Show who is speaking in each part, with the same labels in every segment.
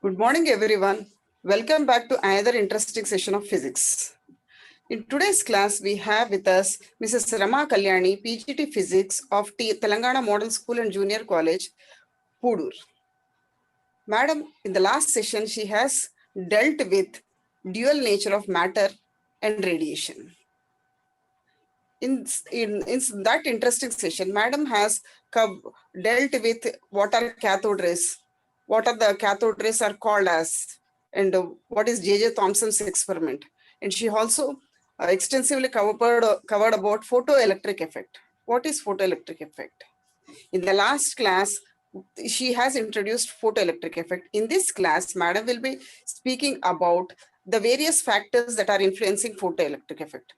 Speaker 1: Good morning, everyone. Welcome back to another interesting session of physics. In today's class, we have with us Mrs. Rama Kalyani, PGT Physics of Telangana Model School and Junior College, Pudur. Madam, in the last session, she has dealt with dual nature of matter and radiation. In that interesting session, Madam has dealt with what are cathode rays, what are the cathode rays are called as, and what is J.J. Thomson's experiment. And she also extensively covered about photoelectric effect. What is photoelectric effect? In the last class, she has introduced photoelectric effect. In this class, Madam will be speaking about the various factors that are influencing photoelectric effect.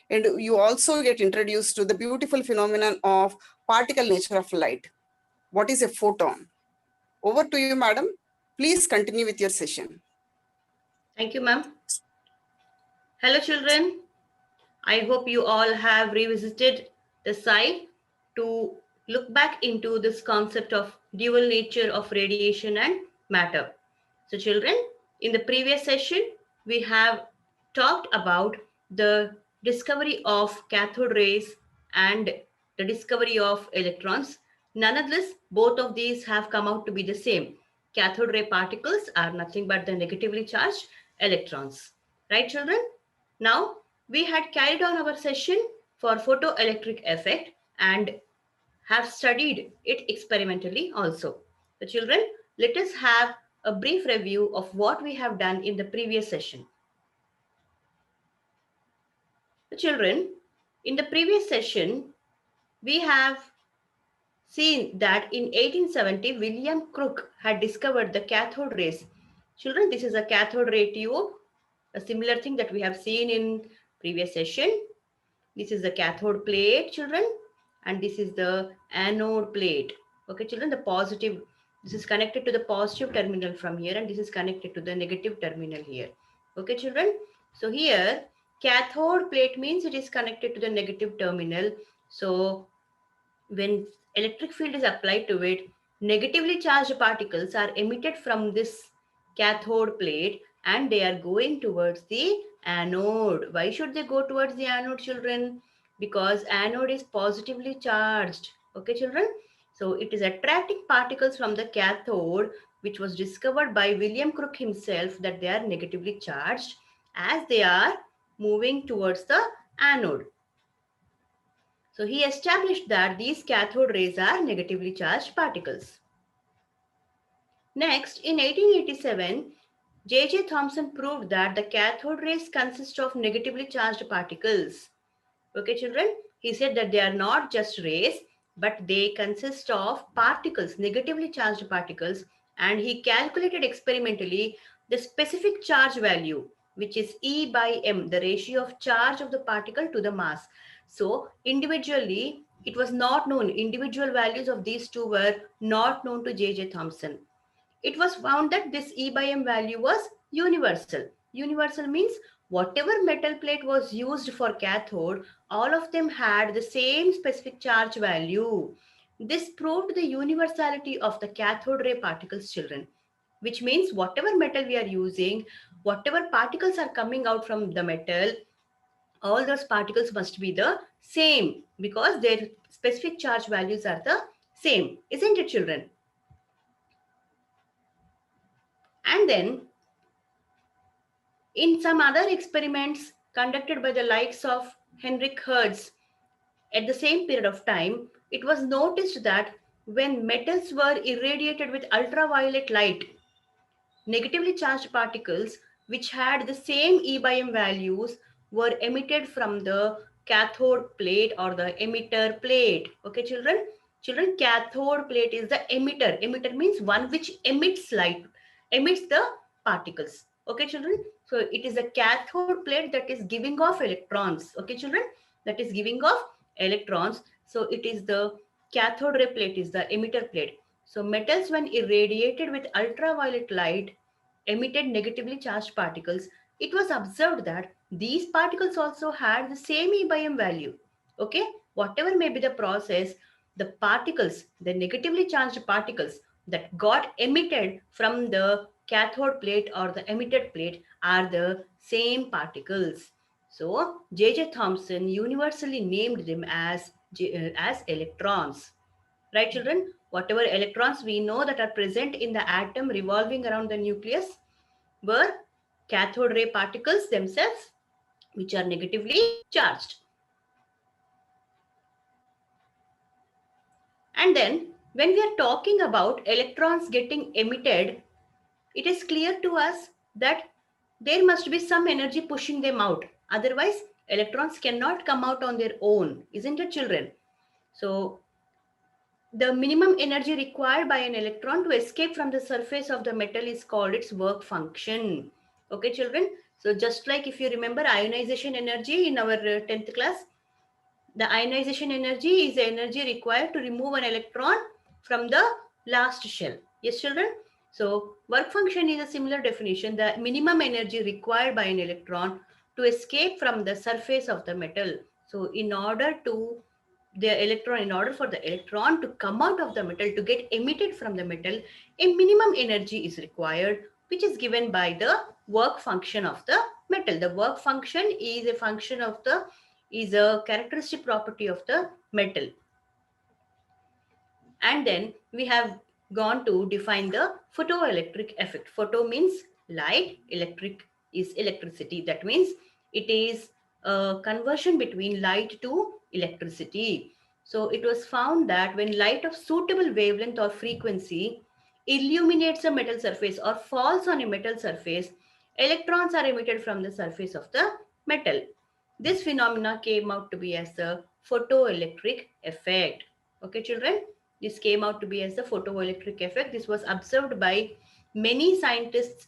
Speaker 1: And you also get introduced to the beautiful phenomenon of particle nature of light. What is a photon? Over to you, Madam. Please continue with your session.
Speaker 2: Thank you, ma'am. Hello, children. I hope you all have revisited the site to look back into this concept of dual nature of radiation and matter. So, children, in the previous session, we have talked about the discovery of cathode rays and the discovery of electrons. Nonetheless, both of these have come out to be the same. Cathode ray particles are nothing but the negatively charged electrons. Right, children? Now, we had carried on our session for photoelectric effect and have studied it experimentally also. The children, let us have a brief review of what we have done in the previous session. The children, in the previous session, we have seen that in 1870, William Crook had discovered the cathode rays. Children, this is a cathode ray tube, a similar thing that we have seen in previous session. This is the cathode plate, children, and this is the anode plate. Okay, children, the positive, this is connected to the positive terminal from here, and this is connected to the negative terminal here. Okay, children. So here, cathode plate means it is connected to the negative terminal. So when electric field is applied to it, negatively charged particles are emitted from this cathode plate and they are going towards the anode. Why should they go towards the anode, children? Because anode is positively charged. Okay, children? So it is attracting particles from the cathode, which was discovered by William Crook himself, that they are negatively charged as they are moving towards the anode. So he established that these cathode rays are negatively charged particles. Next, in 1887, J.J. Thomson proved that the cathode rays consist of negatively charged particles. Okay, children? He said that they are not just rays, but they consist of particles, negatively charged particles, and he calculated experimentally the specific charge value, which is E by M, the ratio of charge of the particle to the mass. So, individually, it was not known, individual values of these two were not known to J.J. Thomson. It was found that this E by M value was universal. Universal means whatever metal plate was used for cathode, all of them had the same specific charge value. This proved the universality of the cathode ray particles, children, which means whatever metal we are using, whatever particles are coming out from the metal, all those particles must be the same because their specific charge values are the same, isn't it, children? And then in some other experiments conducted by the likes of Henrik Hertz at the same period of time, it was noticed that when metals were irradiated with ultraviolet light, negatively charged particles which had the same E by M values were emitted from the cathode plate or the emitter plate. Okay, children? Children, cathode plate is the emitter. Emitter means one which emits light, emits the particles. Okay, children? So it is a cathode plate that is giving off electrons. Okay, children? That is giving off electrons. So it is the cathode ray plate is the emitter plate. So metals when irradiated with ultraviolet light emitted negatively charged particles. It was observed that these particles also had the same E by M value. Okay, whatever may be the process, the particles, the negatively charged particles that got emitted from the cathode plate or the emitted plate are the same particles. So J.J. Thomson universally named them as electrons. Right, children? Whatever electrons we know that are present in the atom revolving around the nucleus were cathode ray particles themselves, which are negatively charged. And then when we are talking about electrons getting emitted, it is clear to us that there must be some energy pushing them out. Otherwise, electrons cannot come out on their own, isn't it, children? So the minimum energy required by an electron to escape from the surface of the metal is called its work function. Okay, children? So just like if you remember ionization energy in our 10th class, the ionization energy is the energy required to remove an electron from the last shell. Yes, children? So work function is a similar definition, the minimum energy required by an electron to escape from the surface of the metal. So in order for the electron to come out of the metal, to get emitted from the metal, a minimum energy is required, which is given by the work function of the metal. The work function is a characteristic property of the metal. And then we have gone to define the photoelectric effect. Photo means light, electric is electricity. That means it is a conversion between light to electricity. So it was found that when light of suitable wavelength or frequency illuminates a metal surface or falls on a metal surface, electrons are emitted from the surface of the metal. This phenomena came out to be as the photoelectric effect. Okay, children? This came out to be as the photoelectric effect. This was observed by many scientists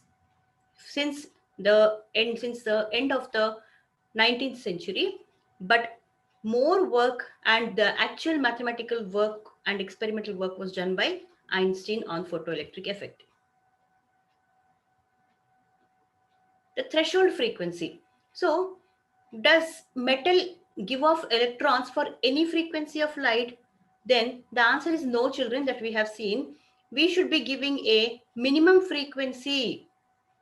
Speaker 2: since the end of the 19th century, but more work and the actual mathematical work and experimental work was done by Einstein on photoelectric effect. The threshold frequency. So, does metal give off electrons for any frequency of light? Then the answer is no, children, that we have seen. We should be giving a minimum frequency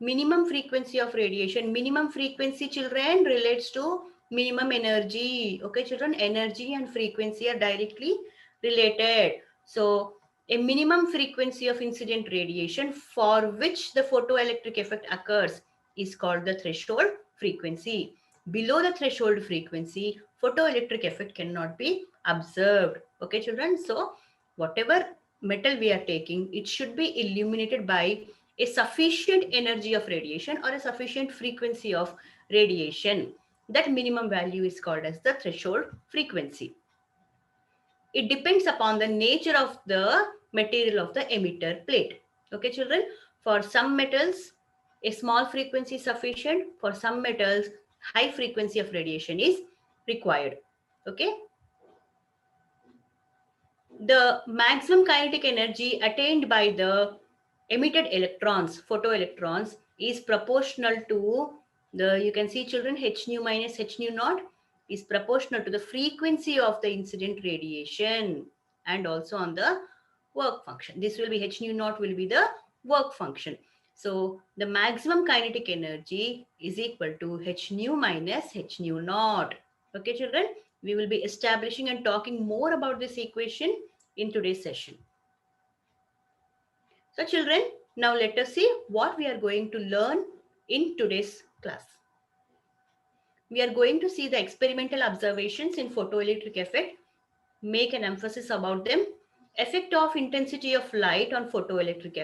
Speaker 2: of radiation. Minimum frequency, children, relates to minimum energy. Okay, children, energy and frequency are directly related. So a minimum frequency of incident radiation for which the photoelectric effect occurs is called the threshold frequency. Below the threshold frequency, photoelectric effect cannot be observed. Okay, children? So whatever metal we are taking, it should be illuminated by a sufficient energy of radiation or a sufficient frequency of radiation. That minimum value is called as the threshold frequency. It depends upon the nature of the material of the emitter plate. Okay, children? For some metals, a small frequency is sufficient. For some metals, high frequency of radiation is required. Okay? The maximum kinetic energy attained by the emitted electrons, photoelectrons, is proportional to the, you can see, children, h nu minus h nu naught is proportional to the frequency of the incident radiation and also on the work function. This will be h nu naught will be the work function. So the maximum kinetic energy is equal to h nu minus h nu naught. Okay, children, we will be establishing and talking more about this equation in today's session. So children, now let us see what we are going to learn in today's class. We are going to see the experimental observations in photoelectric effect, make an emphasis about them, effect of intensity of light on photoelectric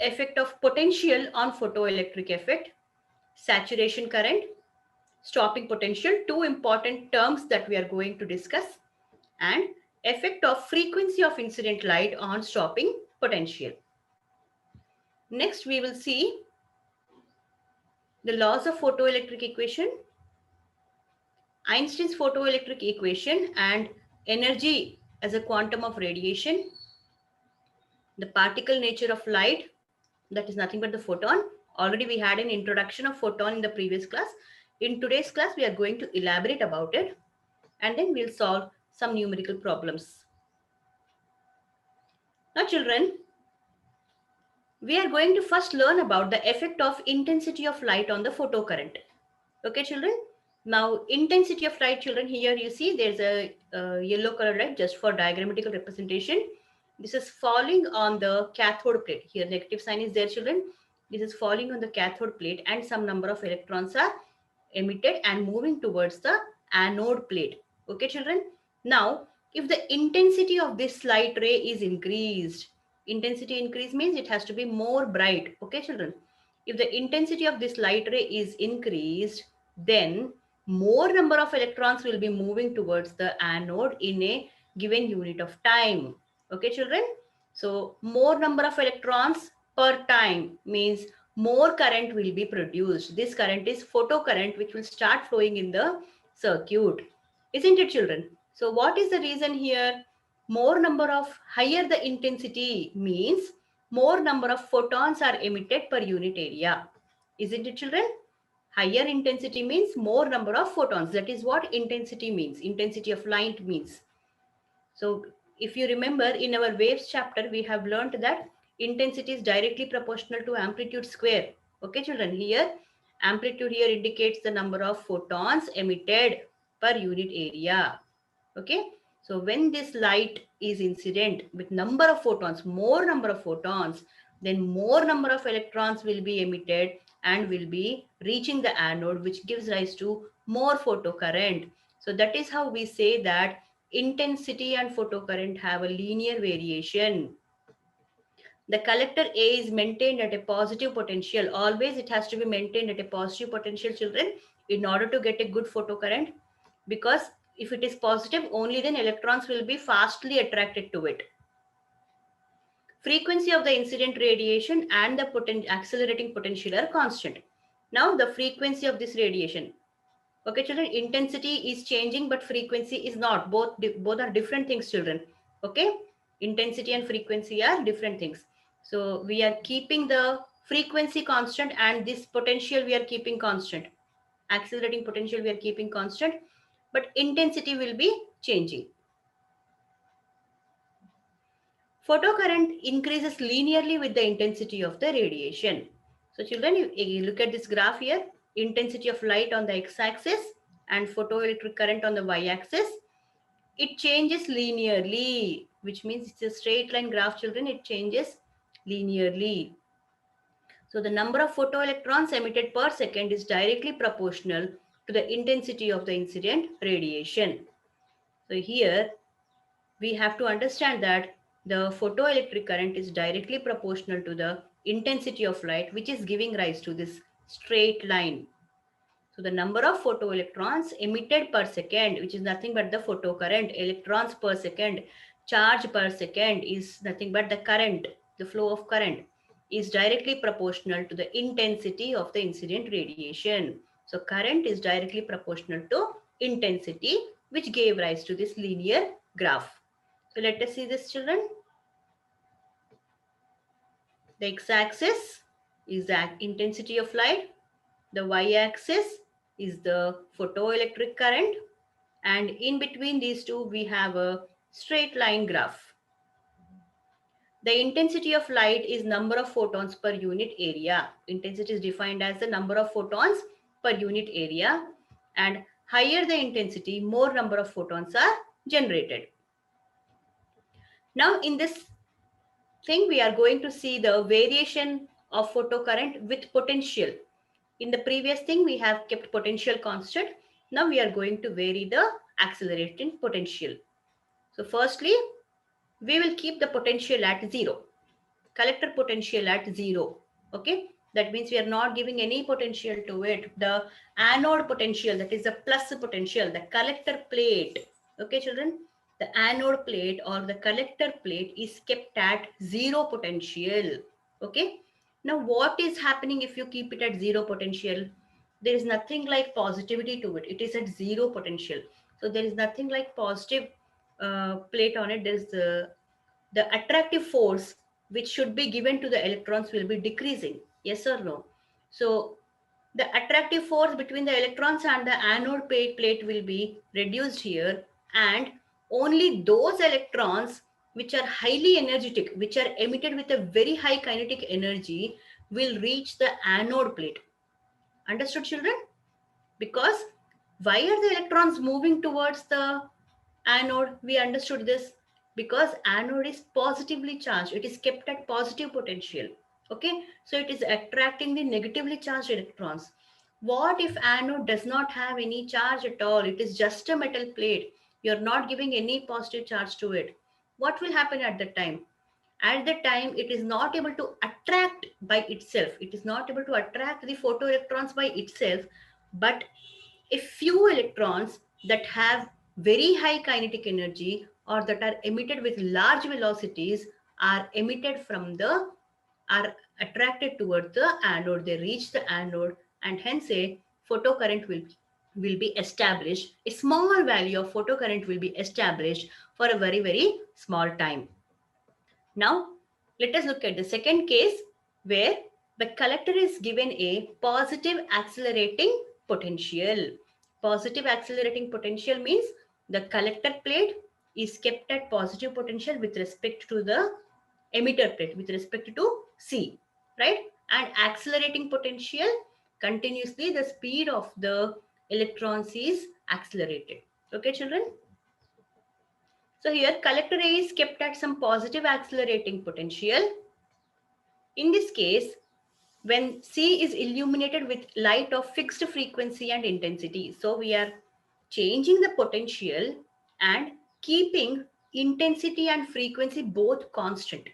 Speaker 2: effect of potential on photoelectric effect, saturation current, stopping potential, two important terms that we are going to discuss, and effect of frequency of incident light on stopping potential. Next, we will see the laws of photoelectric equation, Einstein's photoelectric equation, and energy as a quantum of radiation, the particle nature of light, that is nothing but the photon. Already we had an introduction of photon in the previous class. In today's class, we are going to elaborate about it, and then we'll solve some numerical problems. Now, children, we are going to first learn about the effect of intensity of light on the photocurrent. Okay, children. Now, intensity of light, children, here you see there's a yellow color light just for diagrammatical representation. This is falling on the cathode plate. Here, negative sign is there, children. This is falling on the cathode plate and some number of electrons are emitted and moving towards the anode plate. Okay, children. Now, if the intensity of this light ray is increased, intensity increase means it has to be more bright. Okay, children. If the intensity of this light ray is increased, then more number of electrons will be moving towards the anode in a given unit of time. Okay, children. So more number of electrons per time means more current will be produced. This current is photocurrent, which will start flowing in the circuit. Isn't it, children? So what is the reason here? More number of higher the intensity means more number of photons are emitted per unit area. Isn't it, children? Higher intensity means more number of photons. That is what intensity means. Intensity of light means. So if you remember in our waves chapter, we have learned that intensity is directly proportional to amplitude square. Okay, children, here amplitude here indicates the number of photons emitted per unit area. Okay, so when this light is incident with number of photons, more number of photons, then more number of electrons will be emitted and will be reaching the anode, which gives rise to more photocurrent. So that is how we say that intensity and photocurrent have a linear variation. The collector A is maintained at a positive potential. Always it has to be maintained at a positive potential, children, in order to get a good photocurrent, because if it is positive, only then electrons will be fastly attracted to it. Frequency of the incident radiation and the accelerating potential are constant. Now the frequency of this radiation. Okay, children, intensity is changing, but frequency is not. Both are different things, children. Okay, intensity and frequency are different things. So we are keeping the frequency constant and this potential we are keeping constant. Accelerating potential we are keeping constant, but intensity will be changing. Photocurrent increases linearly with the intensity of the radiation. So children, you look at this graph here, intensity of light on the x-axis and photoelectric current on the y-axis. It changes linearly, which means it's a straight line graph, children. It changes linearly. So the number of photoelectrons emitted per second is directly proportional to the intensity of the incident radiation. So here we have to understand that the photoelectric current is directly proportional to the intensity of light, which is giving rise to this straight line. So the number of photoelectrons emitted per second, which is nothing but the photocurrent, electrons per second, charge per second is nothing but the current, the flow of current is directly proportional to the intensity of the incident radiation. So current is directly proportional to intensity, which gave rise to this linear graph. So let us see this, children. The x-axis is the intensity of light. The y-axis is the photoelectric current. And in between these two, we have a straight line graph. The intensity of light is number of photons per unit area. Intensity is defined as the number of photons per unit area. And higher the intensity, more number of photons are generated. Now in this thing, we are going to see the variation of photocurrent with potential. In the previous thing, we have kept potential constant. Now we are going to vary the accelerating potential. So firstly, we will keep the potential at 0. Collector potential at 0. Okay. That means we are not giving any potential to it. The anode potential, that is the plus potential, the collector plate. Okay, children. The anode plate or the collector plate is kept at 0 potential. Okay. Now, what is happening if you keep it at 0 potential? There is nothing like positivity to it. It is at 0 potential. So there is nothing like positive plate on it. There is the attractive force which should be given to the electrons will be decreasing. Yes or no? So the attractive force between the electrons and the anode plate will be reduced here, and only those electrons which are highly energetic, which are emitted with a very high kinetic energy, will reach the anode plate. Understood, children? Because why are the electrons moving towards the anode? We understood this because anode is positively charged. It is kept at positive potential. Okay, so it is attracting the negatively charged electrons. What if anode does not have any charge at all? It is just a metal plate. You're not giving any positive charge to it. What will happen at that time? At the time, it is not able to attract by itself. It is not able to attract the photoelectrons by itself, but a few electrons that have very high kinetic energy or that are emitted with large velocities are emitted from the are attracted towards the anode. They reach the anode, and hence a photocurrent will be established. A small value of photocurrent will be established for a very small time. Now, let us look at the second case where the collector is given a positive accelerating potential. Positive accelerating potential means the collector plate is kept at positive potential with respect to the emitter plate, with respect to C, right? And accelerating potential, continuously the speed of the electrons is accelerated. Okay, children? So here collector A is kept at some positive accelerating potential. In this case, when C is illuminated with light of fixed frequency and intensity, so we are changing the potential and keeping intensity and frequency both constant.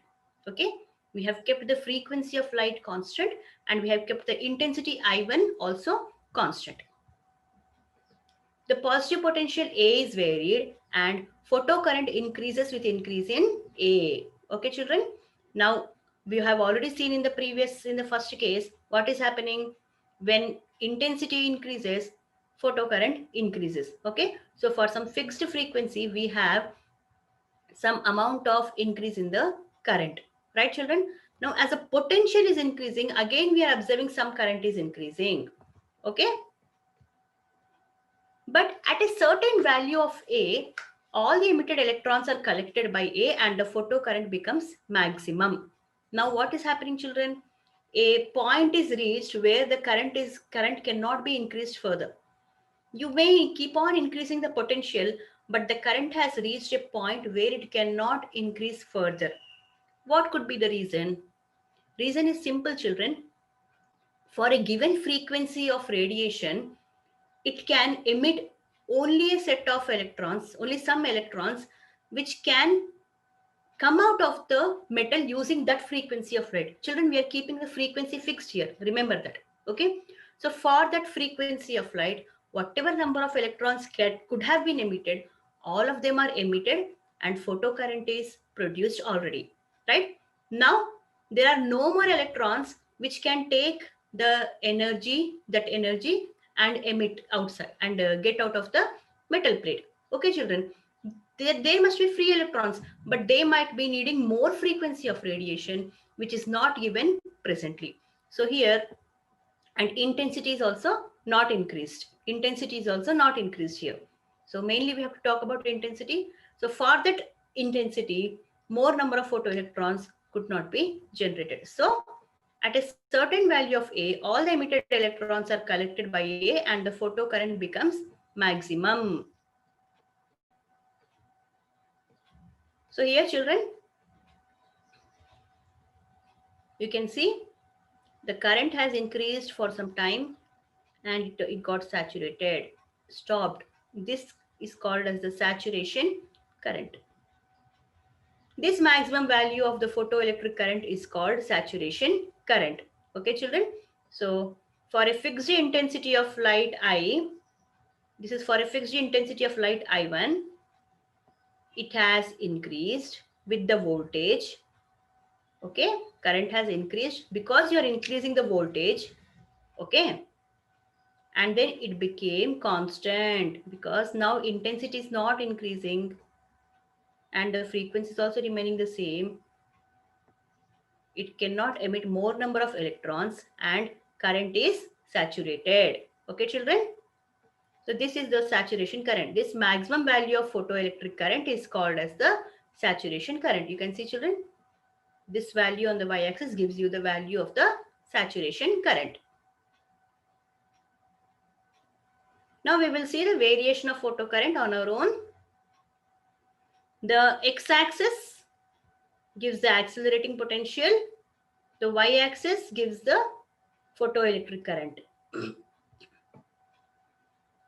Speaker 2: Okay, we have kept the frequency of light constant and we have kept the intensity I1 also constant. The positive potential A is varied and photocurrent increases with increase in A. Okay, children. Now, we have already seen in the first case, what is happening when intensity increases, photocurrent increases. Okay. So for some fixed frequency, we have some amount of increase in the current, right, children? Now, as a potential is increasing, again, we are observing some current is increasing. Okay. But at a certain value of A, all the emitted electrons are collected by A and the photocurrent becomes maximum. Now what is happening, children? A point is reached where the current cannot be increased further. You may keep on increasing the potential, but the current has reached a point where it cannot increase further. What could be the reason? Reason is simple, children. For a given frequency of radiation, it can emit only a set of electrons, only some electrons, which can come out of the metal using that frequency of light. Children, we are keeping the frequency fixed here. Remember that. Okay. So for that frequency of light, whatever number of electrons could have been emitted, all of them are emitted and photocurrent is produced already. Right. Now, there are no more electrons which can take the energy, and emit outside and get out of the metal plate. Okay, children. There must be free electrons, but they might be needing more frequency of radiation, which is not given presently. So here, and intensity is also not increased. Intensity is also not increased here. So mainly we have to talk about intensity. So for that intensity, more number of photoelectrons could not be generated. So at a certain value of A, all the emitted electrons are collected by A and the photocurrent becomes maximum. So here, children, you can see the current has increased for some time and it got saturated, stopped. This is called as the saturation current. This maximum value of the photoelectric current is called saturation current. Okay, children? So for a fixed intensity of light I, this is for a fixed intensity of light I1, it has increased with the voltage. Okay, current has increased because you are increasing the voltage. Okay, and then it became constant because now intensity is not increasing and the frequency is also remaining the same. It cannot emit more number of electrons and current is saturated. Okay, children? So this is the saturation current. This maximum value of photoelectric current is called as the saturation current. You can see, children, this value on the y-axis gives you the value of the saturation current. Now we will see the variation of photocurrent on our own. The x-axis gives the accelerating potential. The y-axis gives the photoelectric current.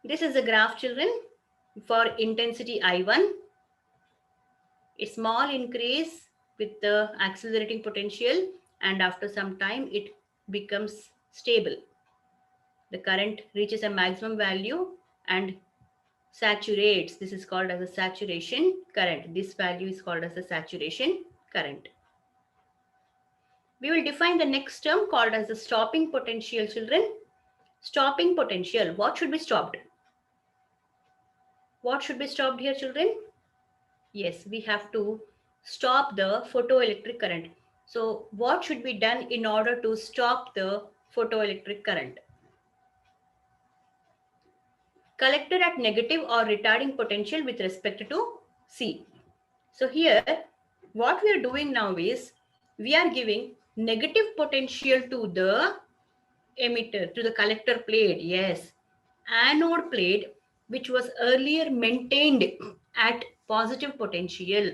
Speaker 2: This is a graph, children, for intensity I1. A small increase with the accelerating potential, and after some time it becomes stable. The current reaches a maximum value and saturates. This is called as a saturation current. This value is called as the saturation current. We will define the next term called as the stopping potential, children. Stopping potential. What should be stopped? What should be stopped here, children? Yes, we have to stop the photoelectric current. So what should be done in order to stop the photoelectric current? Collector at negative or retarding potential with respect to C. So here, what we are doing now is, we are giving negative potential to the emitter, to the collector plate. Yes, anode plate, which was earlier maintained at positive potential,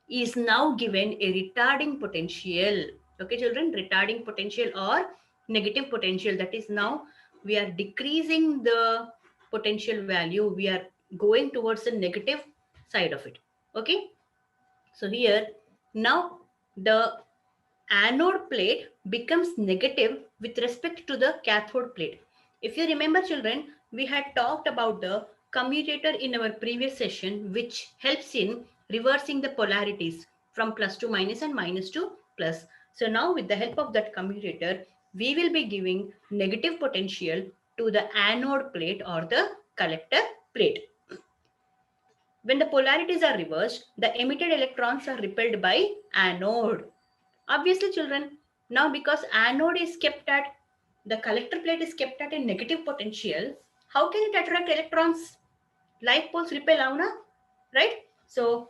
Speaker 2: is now given a retarding potential. Okay, children, retarding potential or negative potential. That is, now we are decreasing the potential value. We are going towards the negative side of it. Okay. So here, now the anode plate becomes negative with respect to the cathode plate. If you remember, children, we had talked about the commutator in our previous session, which helps in reversing the polarities from plus to minus and minus to plus. So now with the help of that commutator, we will be giving negative potential to the anode plate or the collector plate. When the polarities are reversed, the emitted electrons are repelled by anode. Obviously, children, now because anode is kept at, the collector plate is kept at a negative potential, how can it attract electrons? Like poles repel, avuna, right? So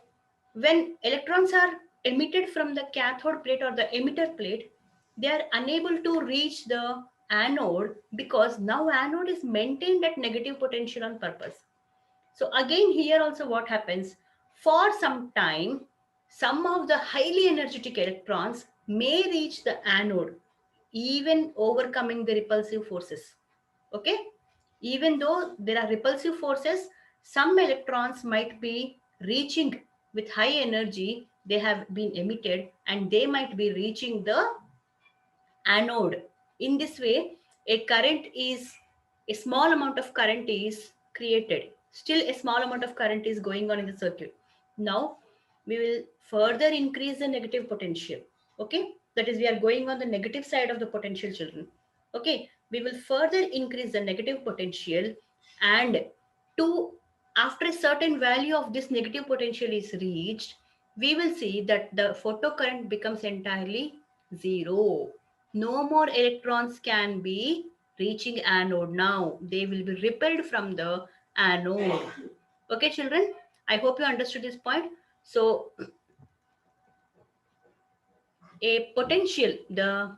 Speaker 2: when electrons are emitted from the cathode plate or the emitter plate, they are unable to reach the anode because now anode is maintained at negative potential on purpose. So again, here also what happens, for some time, some of the highly energetic electrons may reach the anode, even overcoming the repulsive forces. Okay. Even though there are repulsive forces, some electrons might be reaching with high energy, they have been emitted and they might be reaching the anode. In this way, a small amount of current is created. Still a small amount of current is going on in the circuit. Now we will further increase the negative potential. Okay, that is, we are going on the negative side of the potential, children. Okay, we will further increase the negative potential, and to after a certain value of this negative potential is reached, we will see that the photocurrent becomes entirely zero. No more electrons can be reaching anode now. They will be repelled from the anode. Okay, children, I hope you understood this point. So a potential, the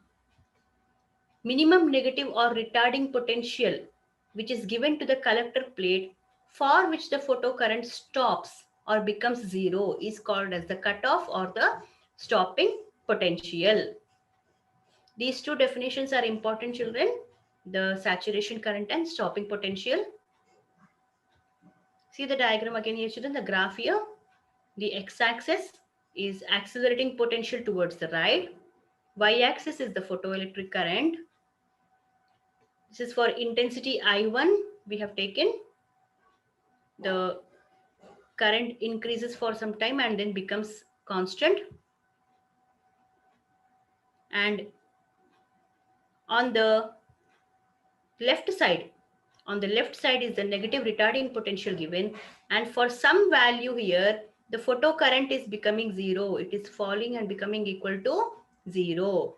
Speaker 2: minimum negative or retarding potential, which is given to the collector plate, for which the photocurrent stops or becomes zero, is called as the cutoff or the stopping potential. These two definitions are important, children. The saturation current and stopping potential. See the diagram again here, children, the graph here. The x-axis is accelerating potential towards the right. Y-axis is the photoelectric current. This is for intensity I1 we have taken. The current increases for some time and then becomes constant. And on the left side, is the negative retarding potential given, and for some value here the photocurrent is becoming zero. It is falling and becoming equal to zero.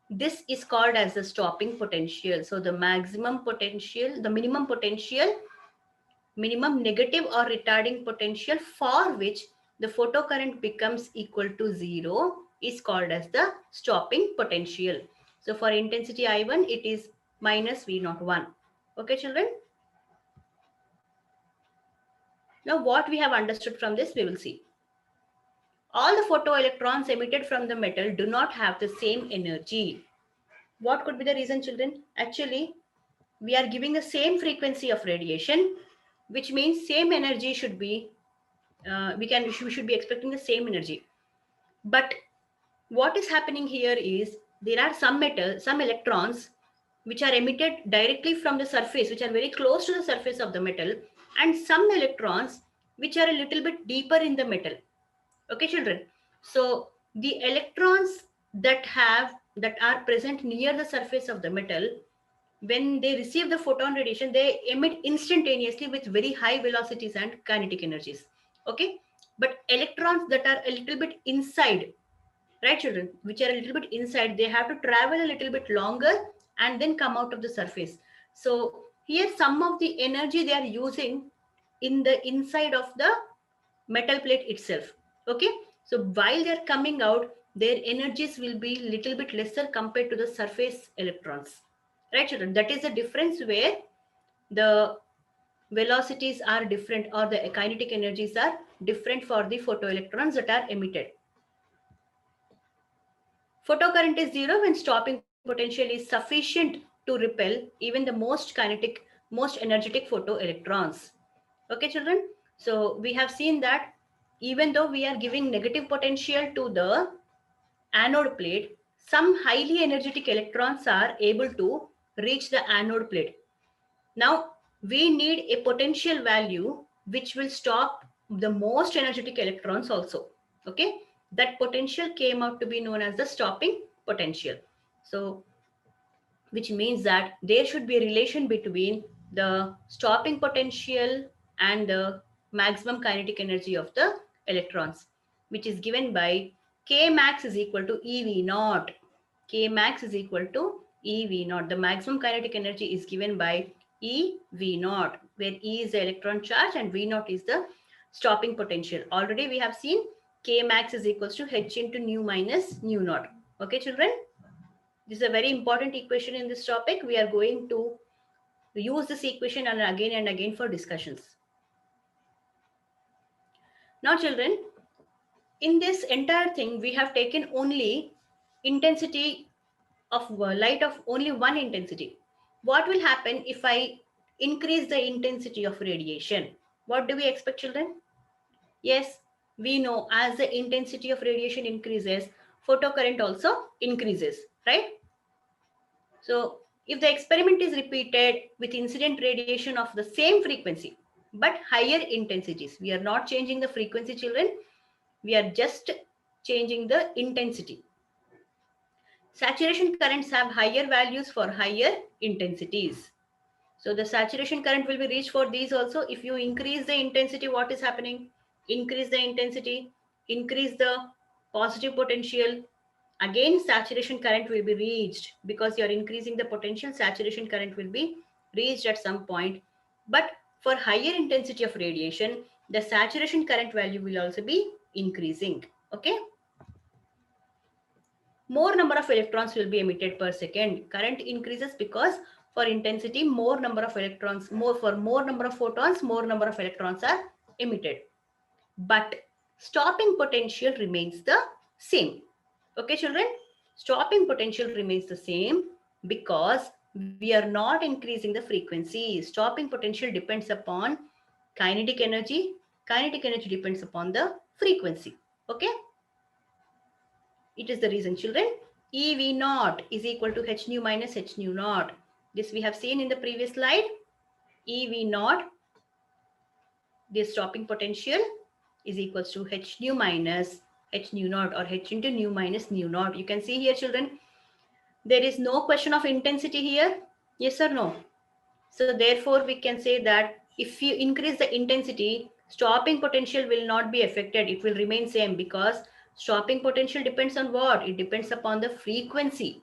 Speaker 2: This is called as the stopping potential. So the maximum potential, the minimum potential, minimum negative or retarding potential for which the photocurrent becomes equal to 0 is called as the stopping potential. So for intensity I1, it is minus V01. Okay, children? Now what we have understood from this, we will see. All the photoelectrons emitted from the metal do not have the same energy. What could be the reason, children? Actually, we are giving the same frequency of radiation, which means same energy should be, we should be expecting the same energy. But what is happening here is there are some electrons which are emitted directly from the surface, which are very close to the surface of the metal, and some electrons which are a little bit deeper in the metal. Okay, children. So the electrons that are present near the surface of the metal, when they receive the photon radiation, they emit instantaneously with very high velocities and kinetic energies. Okay, but electrons that are a little bit inside, right, children, which are a little bit inside, they have to travel a little bit longer and then come out of the surface. So here some of the energy they are using in the inside of the metal plate itself. Okay, so while they're coming out, their energies will be little bit lesser compared to the surface electrons, right, children? That is the difference where the velocities are different, or the kinetic energies are different for the photoelectrons that are emitted. Photocurrent is 0 when stopping potential is sufficient to repel even the most kinetic, most energetic photoelectrons. Okay, children? So we have seen that even though we are giving negative potential to the anode plate, some highly energetic electrons are able to reach the anode plate. Now, we need a potential value which will stop the most energetic electrons also. Okay, that potential came out to be known as the stopping potential. So which means that there should be a relation between the stopping potential and the maximum kinetic energy of the electrons, which is given by K max is equal to EV naught. K max is equal to EV naught. The maximum kinetic energy is given by EV naught, where E is the electron charge and V naught is the stopping potential. Already we have seen K max is equals to H into nu minus nu naught. Okay, children? This is a very important equation in this topic. We are going to use this equation and again for discussions. Now, children, in this entire thing, we have taken only intensity of light of only one intensity. What will happen if I increase the intensity of radiation? What do we expect, children? Yes, we know as the intensity of radiation increases, photocurrent also increases, right? So if the experiment is repeated with incident radiation of the same frequency, but higher intensities, we are not changing the frequency, children. We are just changing the intensity. Saturation currents have higher values for higher intensities. So the saturation current will be reached for these also. If you increase the intensity, what is happening? Increase the intensity, increase the positive potential. Again, saturation current will be reached because you are increasing the potential. Saturation current will be reached at some point. But for higher intensity of radiation, the saturation current value will also be increasing. Okay. More number of electrons will be emitted per second. Current increases because for intensity, more number of electrons, more number of photons, more number of electrons are emitted. But stopping potential remains the same. Okay, children? Stopping potential remains the same because we are not increasing the frequency. Stopping potential depends upon kinetic energy. Kinetic energy depends upon the frequency. Okay? It is the reason, children. EV naught is equal to H nu minus H nu naught. This we have seen in the previous slide. EV naught, the stopping potential, is equals to H nu minus H nu naught, or H into nu minus nu naught. You can see here, children, there is no question of intensity here. Yes or no? So therefore, we can say that if you increase the intensity, stopping potential will not be affected. It will remain same because stopping potential depends on what? It depends upon the frequency.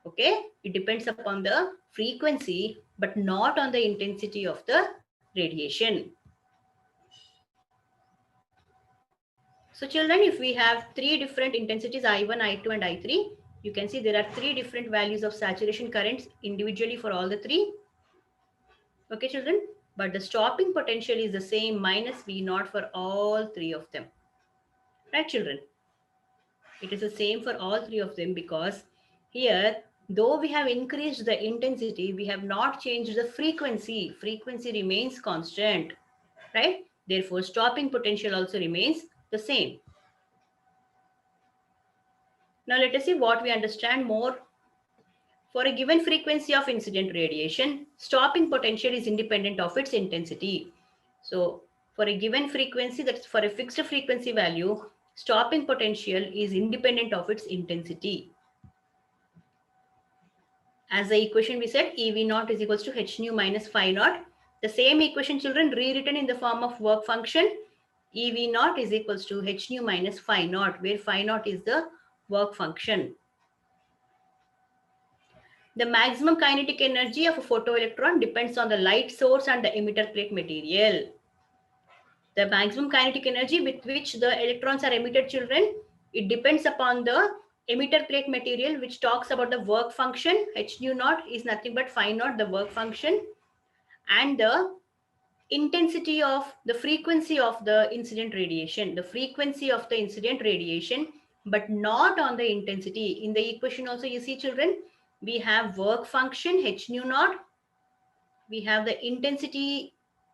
Speaker 2: Okay, it depends upon the frequency, but not on the intensity of the radiation. So children, if we have three different intensities, I1, I2 and I3, you can see there are three different values of saturation currents individually for all the three. Okay children, but the stopping potential is the same, minus V naught for all three of them. Right children? It is the same for all three of them, because here, though we have increased the intensity, we have not changed the frequency. Frequency remains constant, right? Therefore, stopping potential also remains the same. Now let us see what we understand more. For a given frequency of incident radiation, stopping potential is independent of its intensity. So for a given frequency, that's for a fixed frequency value, stopping potential is independent of its intensity. As the equation we said, EV naught is equals to h nu minus phi naught. The same equation, children, rewritten in the form of work function. EV naught is equals to h nu minus phi naught, where phi naught is the work function. The maximum kinetic energy of a photoelectron depends on the light source and the emitter plate material. The maximum kinetic energy with which the electrons are emitted, children, it depends upon the emitter plate material, which talks about the work function. H nu naught is nothing but phi naught, the work function, and the intensity of the frequency of the incident radiation. The frequency of the incident radiation, but not on the intensity. In the equation also, you see, children, we have work function h nu naught, we have the intensity,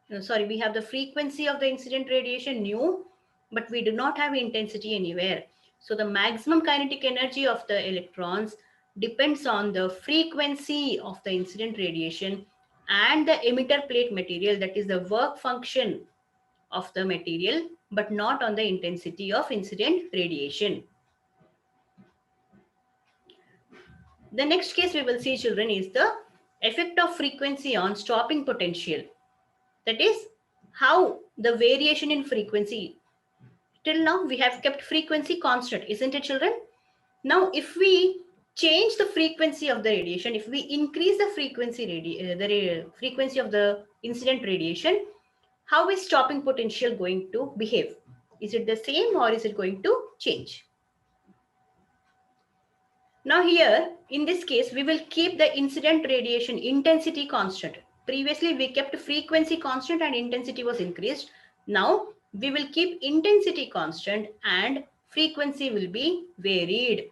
Speaker 2: we have the frequency of the incident radiation nu, but we do not have intensity anywhere. So the maximum kinetic energy of the electrons depends on the frequency of the incident radiation and the emitter plate material, that is the work function of the material, but not on the intensity of incident radiation. The next case we will see, children, is the effect of frequency on stopping potential. That is how the variation in frequency. Till now, we have kept frequency constant, isn't it, children? Now, if we change the frequency of the radiation, if we increase the frequency of the incident radiation, how is stopping potential going to behave? Is it the same or is it going to change? Now here, in this case, we will keep the incident radiation intensity constant. Previously, we kept frequency constant and intensity was increased. Now, we will keep intensity constant and frequency will be varied.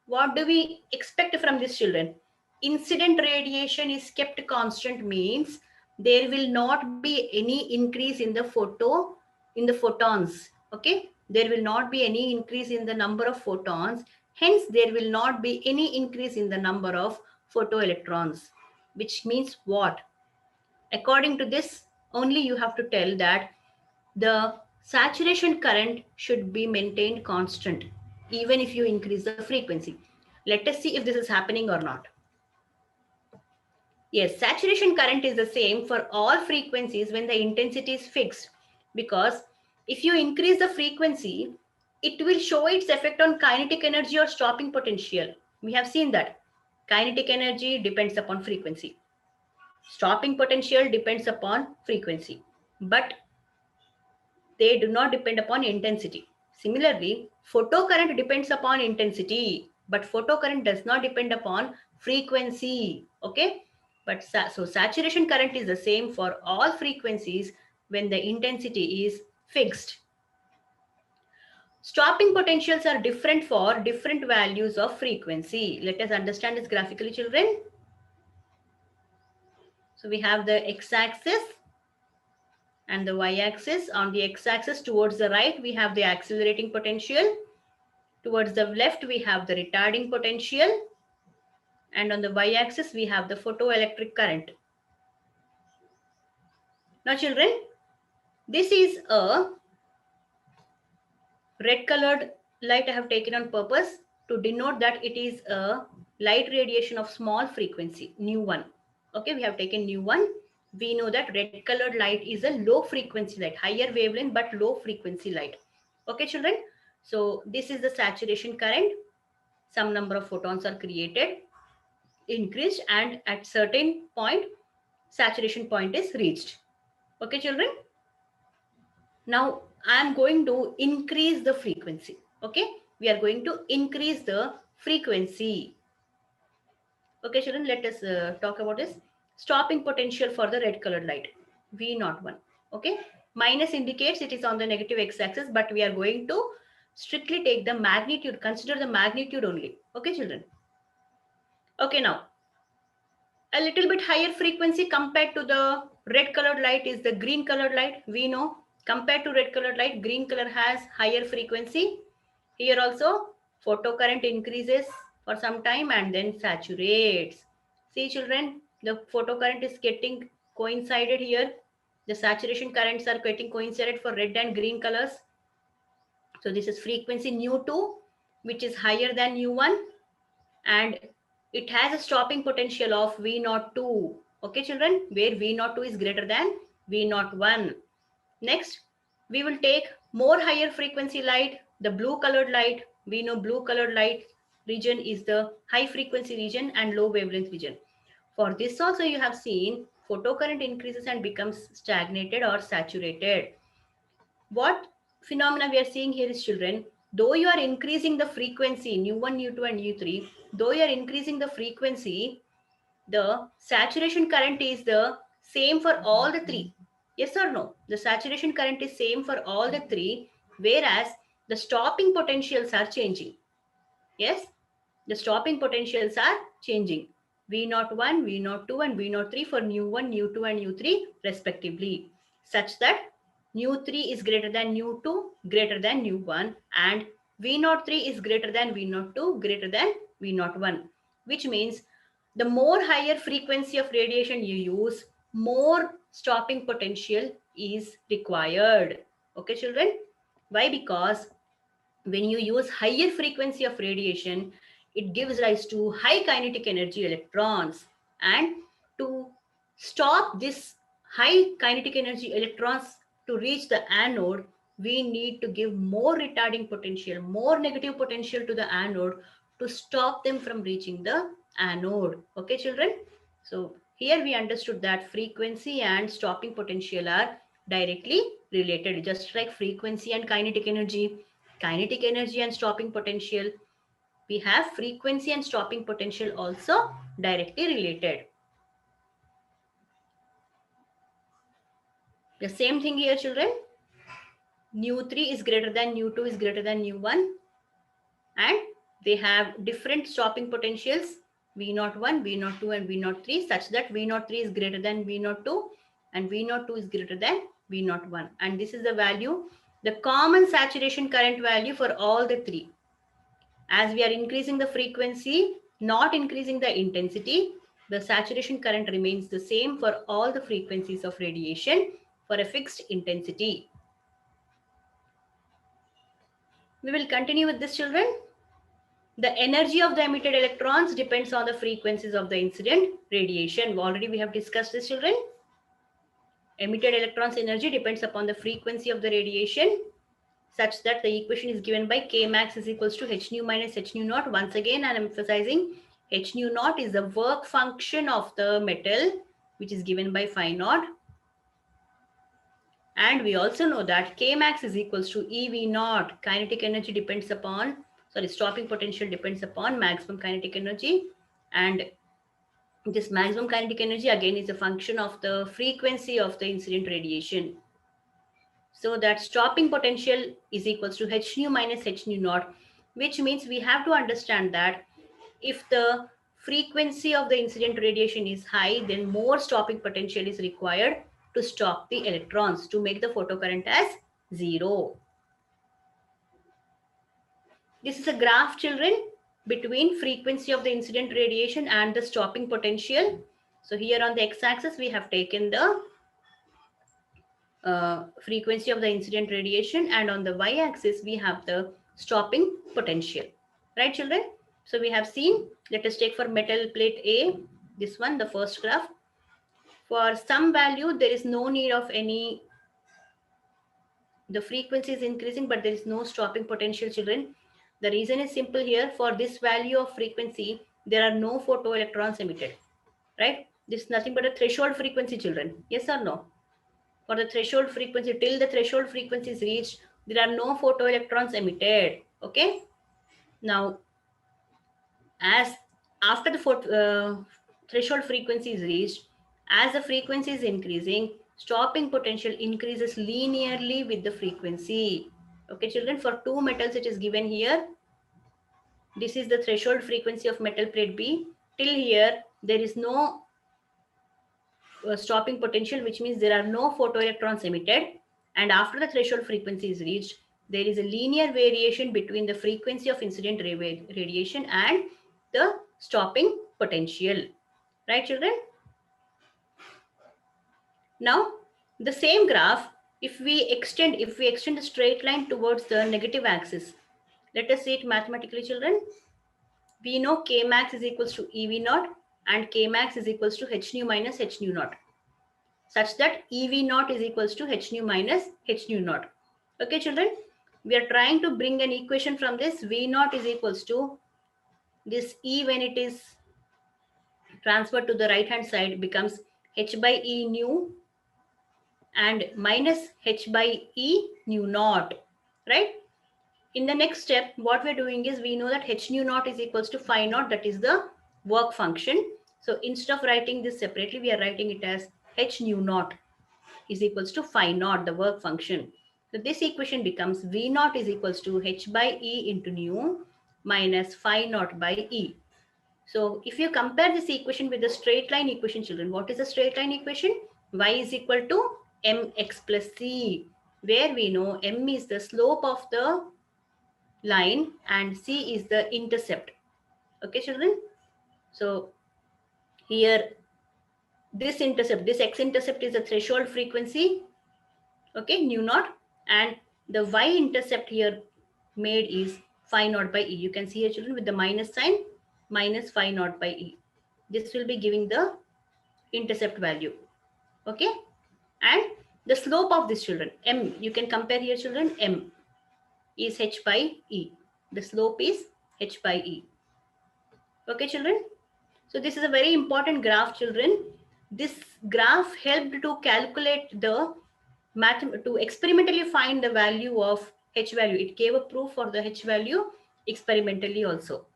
Speaker 2: What do we expect from these children? Incident radiation is kept constant means there will not be any increase in the photons. Okay, there will not be any increase in the number of photons. Hence, there will not be any increase in the number of photoelectrons, which means what? According to this, only you have to tell that the saturation current should be maintained constant, even if you increase the frequency. Let us see if this is happening or not. Yes, saturation current is the same for all frequencies when the intensity is fixed, because if you increase the frequency, it will show its effect on kinetic energy or stopping potential. We have seen that kinetic energy depends upon frequency. Stopping potential depends upon frequency, but they do not depend upon intensity. Similarly, photocurrent depends upon intensity, but photocurrent does not depend upon frequency. Okay, but so saturation current is the same for all frequencies when the intensity is fixed. Stopping potentials are different for different values of frequency. Let us understand this graphically, children. So we have the x-axis and the y-axis. On the x-axis towards the right, we have the accelerating potential. Towards the left, we have the retarding potential. And on the y-axis, we have the photoelectric current. Now, children, this is a red colored light I have taken on purpose to denote that it is a light radiation of small frequency, nu 1. Okay, we have taken nu 1. We know that red colored light is a low frequency light, higher wavelength but low frequency light. Okay, children. So this is the saturation current. Some number of photons are created, increased, and at certain point, saturation point is reached. Okay, children. Now, I am going to increase the frequency. Okay, we are going to increase the frequency. Okay, children, let us talk about this. Stopping potential for the red colored light, V01. Okay, minus indicates it is on the negative x-axis, but we are going to strictly take the magnitude, consider the magnitude only. Okay, children. Okay, now a little bit higher frequency compared to the red colored light is the green colored light. We know compared to red colored light, green color has higher frequency. Here also photocurrent increases for some time and then saturates. See children, the photocurrent is getting coincided here. The saturation currents are getting coincided for red and green colors. So this is frequency nu2, which is higher than nu1, and it has a stopping potential of V02. Okay, children, where V02 is greater than V01. Next, we will take more higher frequency light, the blue colored light. We know blue colored light region is the high frequency region and low wavelength region. For this also you have seen photocurrent increases and becomes stagnated or saturated. What phenomena we are seeing here is children, though you are increasing the frequency, nu1, nu2 and nu3, though you are increasing the frequency, the saturation current is the same for all the three. Yes or no? The saturation current is same for all the three, whereas the stopping potentials are changing. Yes, the stopping potentials are changing. V01, V02 and V03 for nu1, nu2 and nu3 respectively, such that nu3 is greater than nu2, greater than nu1, and V03 is greater than V02, greater than V01, which means the more higher frequency of radiation you use, more stopping potential is required. Okay, children? Why? Because when you use higher frequency of radiation, it gives rise to high kinetic energy electrons. And to stop this high kinetic energy electrons to reach the anode, we need to give more retarding potential, more negative potential to the anode to stop them from reaching the anode. Okay, children? So here we understood that frequency and stopping potential are directly related, just like frequency and kinetic energy. Kinetic energy and stopping potential, we have frequency and stopping potential also directly related. The same thing here children, nu3 is greater than nu2 is greater than nu1, and they have different stopping potentials, v01, v02 and v03, such that v03 is greater than v02 and v02 is greater than v01, and this is the value, the common saturation current value for all the three. As we are increasing the frequency, not increasing the intensity, the saturation current remains the same for all the frequencies of radiation for a fixed intensity. We will continue with this children. The energy of the emitted electrons depends on the frequencies of the incident radiation. Already we have discussed this children. Emitted electrons energy depends upon the frequency of the radiation, such that the equation is given by K max is equals to h nu minus h nu naught. Once again, I am emphasizing h nu naught is the work function of the metal, which is given by phi naught. And we also know that K max is equals to EV naught. Kinetic energy depends upon, stopping potential depends upon maximum kinetic energy. And this maximum kinetic energy again is a function of the frequency of the incident radiation. So that stopping potential is equals to h nu minus h nu naught, which means we have to understand that if the frequency of the incident radiation is high, then more stopping potential is required to stop the electrons, to make the photocurrent as zero. This is a graph children between frequency of the incident radiation and the stopping potential. So here on the x-axis we have taken the frequency of the incident radiation, and on the y-axis we have the stopping potential. Right children? So we have seen, let us take for metal plate A, this one, the first graph. For some value there is no need of any, the frequency is increasing but there is no stopping potential children. The reason is simple here, for this value of frequency there are no photoelectrons emitted, right? This is nothing but a threshold frequency children, yes or no? For the threshold frequency, till the threshold frequency is reached, there are no photoelectrons emitted. Okay. Now, as after the threshold frequency is reached, as the frequency is increasing, stopping potential increases linearly with the frequency. Okay, children, for two metals it is given here. This is the threshold frequency of metal plate B. Till here, there is no stopping potential, which means there are no photoelectrons emitted. And after the threshold frequency is reached, there is a linear variation between the frequency of incident radiation and the stopping potential. Right, children? Now, the same graph, if we extend the straight line towards the negative axis, let us see it mathematically, children. We know K max is equals to EV naught and K max is equals to H nu minus H nu naught, such that EV naught is equals to H nu minus H nu naught. Okay, children, we are trying to bring an equation from this. V naught is equals to this E, when it is transferred to the right hand side, becomes H by E nu and minus H by E nu naught, right? In the next step, what we're doing is, we know that H nu naught is equals to phi naught, that is the work function. So instead of writing this separately, we are writing it as H nu naught is equals to phi naught, the work function. So this equation becomes V naught is equals to H by E into nu minus phi naught by E. So if you compare this equation with the straight line equation, children, what is the straight line equation? Y is equal to mx plus c, where we know m is the slope of the line and c is the intercept. Okay, children? So here, this intercept, this x-intercept is the threshold frequency, okay, nu naught, and the y-intercept here made is phi naught by e. You can see here, children, with the minus sign, minus phi naught by e. This will be giving the intercept value, okay? And the slope of this, children, m, you can compare here, children, m is h by e. The slope is h by e. Okay, children? So this is a very important graph, children. This graph helped to calculate the to experimentally find the value of h value. It gave a proof for the h value experimentally also.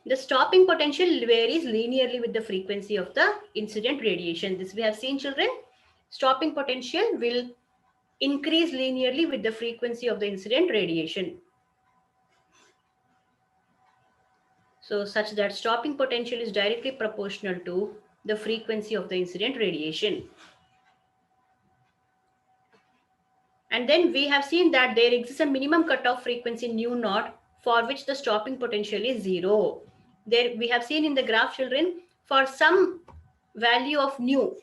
Speaker 2: The stopping potential varies linearly with the frequency of the incident radiation. This we have seen, children. Stopping potential will increase linearly with the frequency of the incident radiation. So such that stopping potential is directly proportional to the frequency of the incident radiation. And then we have seen that there exists a minimum cutoff frequency nu naught for which the stopping potential is 0. There we have seen in the graph, children, for some value of nu,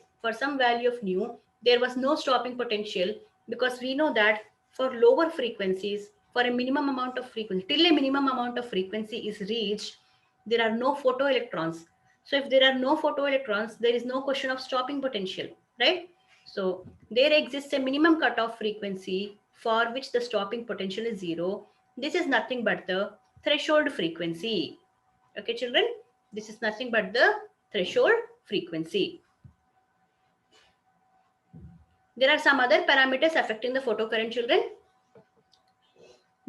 Speaker 2: there was no stopping potential, because we know that for lower frequencies, for a minimum amount of frequency, till a minimum amount of frequency is reached, there are no photoelectrons. So if there are no photoelectrons, there is no question of stopping potential, right? So there exists a minimum cutoff frequency for which the stopping potential is 0. This is nothing but the threshold frequency. Okay, children, this is nothing but the threshold frequency. There are some other parameters affecting the photocurrent, children.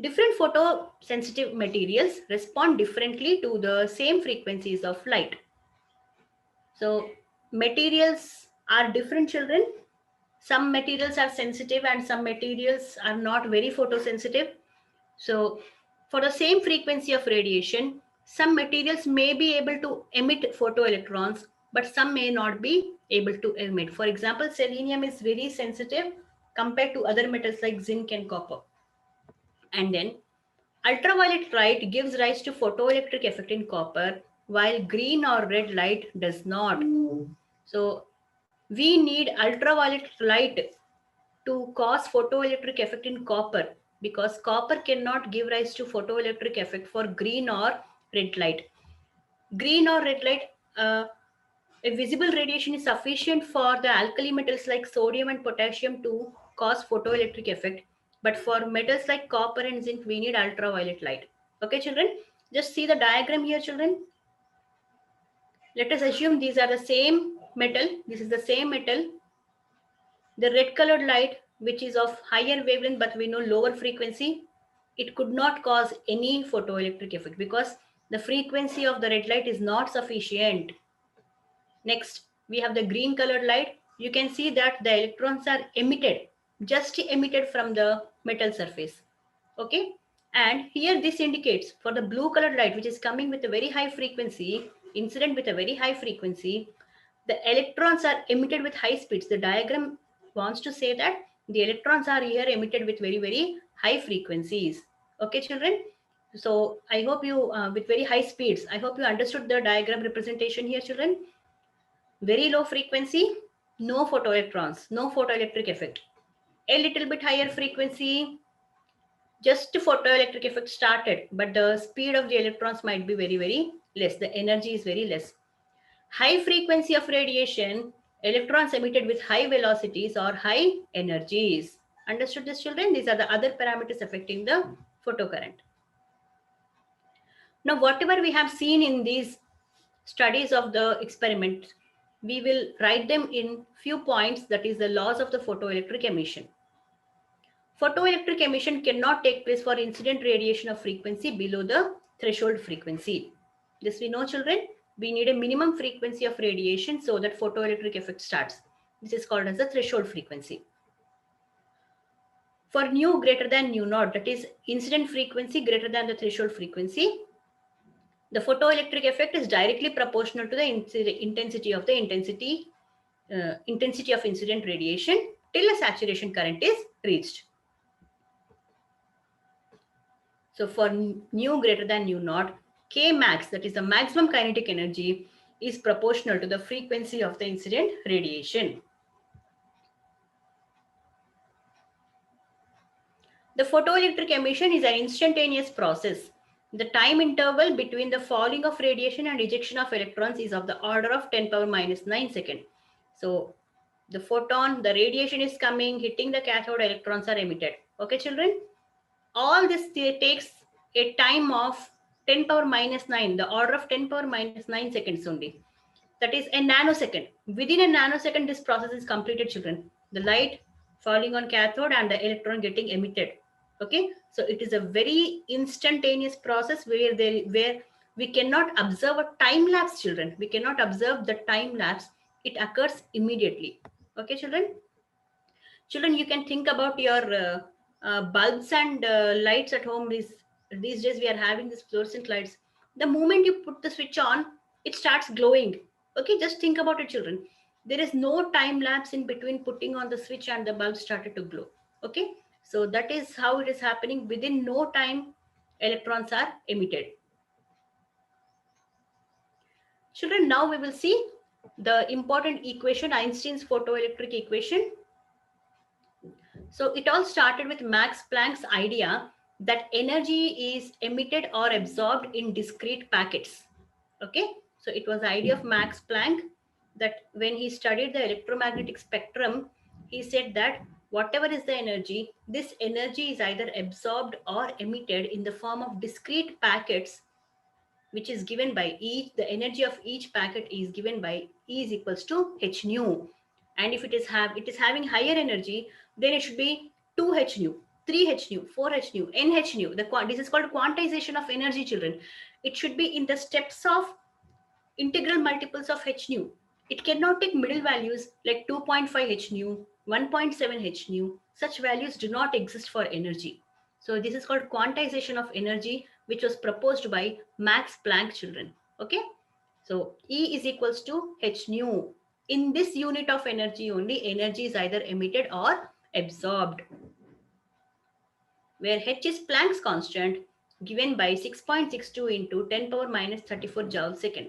Speaker 2: Different photosensitive materials respond differently to the same frequencies of light. So materials are different, children. Some materials are sensitive and some materials are not very photosensitive. So for the same frequency of radiation, some materials may be able to emit photoelectrons, but some may not be able to emit. For example, selenium is very sensitive compared to other metals like zinc and copper. And then ultraviolet light gives rise to photoelectric effect in copper, while green or red light does not. So we need ultraviolet light to cause photoelectric effect in copper, because copper cannot give rise to photoelectric effect for green or red light. Green or red light, a visible radiation is sufficient for the alkali metals like sodium and potassium to cause photoelectric effect. But for metals like copper and zinc, we need ultraviolet light. Okay, children, just see the diagram here, children. Let us assume these are the same metal. This is the same metal. The red colored light, which is of higher wavelength but we know lower frequency, it could not cause any photoelectric effect because the frequency of the red light is not sufficient. Next, we have the green colored light. You can see that the electrons are emitted, just emitted from the metal surface. Okay. And here this indicates for the blue colored light, which is coming with a very high frequency, incident with a very high frequency, the electrons are emitted with high speeds. The diagram wants to say that the electrons are here emitted with very, very high frequencies. Okay, children. So I hope you, with very high speeds, I hope you understood the diagram representation here, children. Very low frequency, no photoelectrons, no photoelectric effect. A little bit higher frequency, just photoelectric effect started, but the speed of the electrons might be very, very less. The energy is very less. High frequency of radiation, electrons emitted with high velocities or high energies. Understood this, children? These are the other parameters affecting the photocurrent. Now, whatever we have seen in these studies of the experiment, we will write them in few points, that is the laws of the photoelectric emission. Photoelectric emission cannot take place for incident radiation of frequency below the threshold frequency. This we know, children. We need a minimum frequency of radiation so that photoelectric effect starts. This is called as the threshold frequency. For nu greater than nu naught, that is incident frequency greater than the threshold frequency, the photoelectric effect is directly proportional to the intensity of incident radiation till a saturation current is reached. So for nu greater than nu naught, K max, that is the maximum kinetic energy, is proportional to the frequency of the incident radiation. The photoelectric emission is an instantaneous process. The time interval between the falling of radiation and ejection of electrons is of the order of 10 power minus 9 second. So the photon, the radiation is coming, hitting the cathode, electrons are emitted. Okay, children? All this takes a time of 10 power minus 9, the order of 10 power minus 9 seconds only. That is a nanosecond. Within a nanosecond, this process is completed, children. The light falling on cathode and the electron getting emitted. Okay, so it is a very instantaneous process where we cannot observe a time lapse, children. We cannot observe the time lapse. It occurs immediately. Okay, children. Children, you can think about your bulbs and lights at home. These days we are having these fluorescent lights. The moment you put the switch on, it starts glowing. Okay, just think about it, children. There is no time lapse in between putting on the switch and the bulb started to glow. Okay, so that is how it is happening. Within no time, electrons are emitted. Children, now we will see the important equation, Einstein's photoelectric equation. So it all started with Max Planck's idea that energy is emitted or absorbed in discrete packets. Okay, so it was the idea of Max Planck that when he studied the electromagnetic spectrum, he said that whatever is the energy, this energy is either absorbed or emitted in the form of discrete packets, which is given by each, the energy of each packet is given by E is equals to h nu. And if it is having higher energy, then it should be 2h nu, 3h nu, 4h nu, nh nu. This is called quantization of energy, children. It should be in the steps of integral multiples of h nu. It cannot take middle values like 2.5 h nu, 1.7 h nu. Such values do not exist for energy. So this is called quantization of energy, which was proposed by Max Planck, children. Okay. So E is equals to h nu. In this unit of energy only, energy is either emitted or absorbed, where h is Planck's constant given by 6.62 into 10 power minus 34 joule second.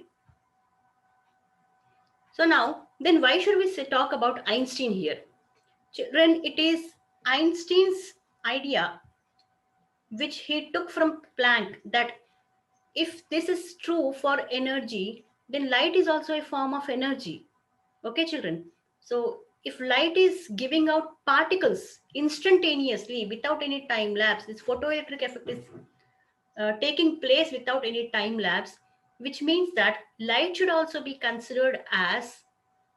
Speaker 2: So now, then why should we talk about Einstein here? Children, it is Einstein's idea which he took from Planck that if this is true for energy, then light is also a form of energy. Okay, children. So if light is giving out particles instantaneously without any time lapse, this photoelectric effect is taking place without any time lapse, which means that light should also be considered as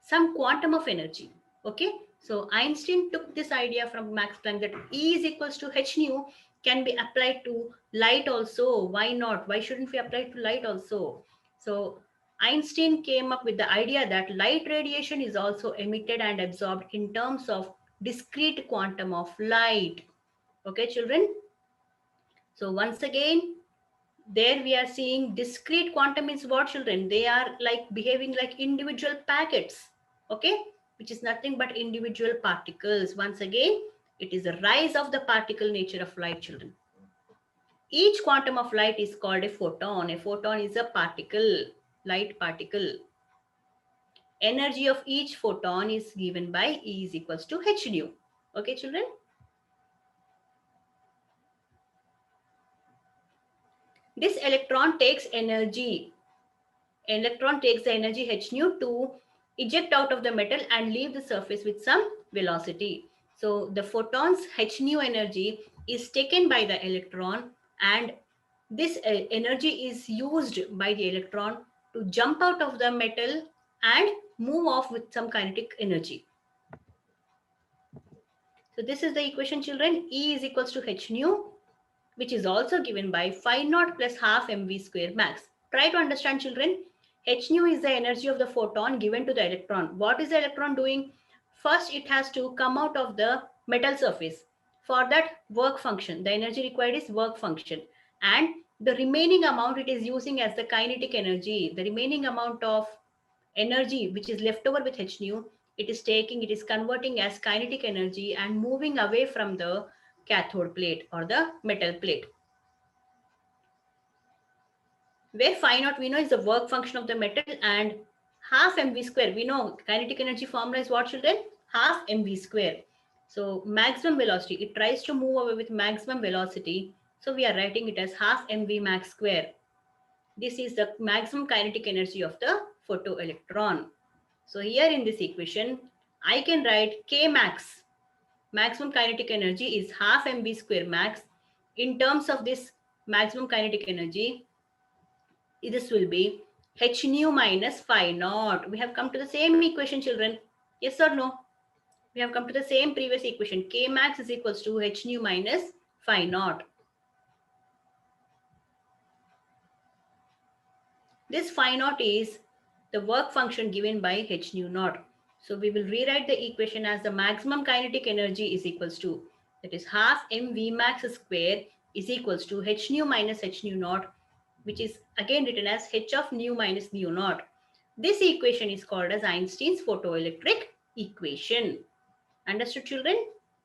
Speaker 2: some quantum of energy. Okay, so Einstein took this idea from Max Planck that E is equals to h nu can be applied to light also. Why not? Why shouldn't we apply it to light also? So Einstein came up with the idea that light radiation is also emitted and absorbed in terms of discrete quantum of light. Okay, children. So once again, there we are seeing discrete quantum means what, children? They are like behaving like individual packets, okay, which is nothing but individual particles. Once again, it is the rise of the particle nature of light, children. Each quantum of light is called a photon. A photon is a particle, light particle. Energy of each photon is given by E is equals to h nu. Okay, children. This electron takes energy. Electron takes the energy h nu to eject out of the metal and leave the surface with some velocity. So the photon's h nu energy is taken by the electron, and this energy is used by the electron to jump out of the metal and move off with some kinetic energy. So this is the equation, children. E is equals to h nu, which is also given by phi naught plus half mv square max. Try to understand, children. H nu is the energy of the photon given to the electron. What is the electron doing? First, it has to come out of the metal surface. For that, work function. The energy required is work function. And the remaining amount it is using as the kinetic energy. The remaining amount of energy which is left over with h nu, it is converting as kinetic energy and moving away from the cathode plate or the metal plate. Where phi naught we know is the work function of the metal, and half mv square, we know kinetic energy formula is what, children? Half mv square. So maximum velocity, it tries to move away with maximum velocity. So we are writing it as half mv max square. This is the maximum kinetic energy of the photoelectron. So here in this equation, I can write K max, maximum kinetic energy is half mv square max. In terms of this maximum kinetic energy, this will be h nu minus phi naught. We have come to the same equation, children. Yes or no? We have come to the same previous equation. K max is equals to h nu minus phi naught. This phi naught is the work function given by h nu naught. So we will rewrite the equation as the maximum kinetic energy is equals to, that is half mv max square is equals to h nu minus h nu naught, which is again written as h of nu minus nu naught. This equation is called as Einstein's photoelectric equation. Understood, children?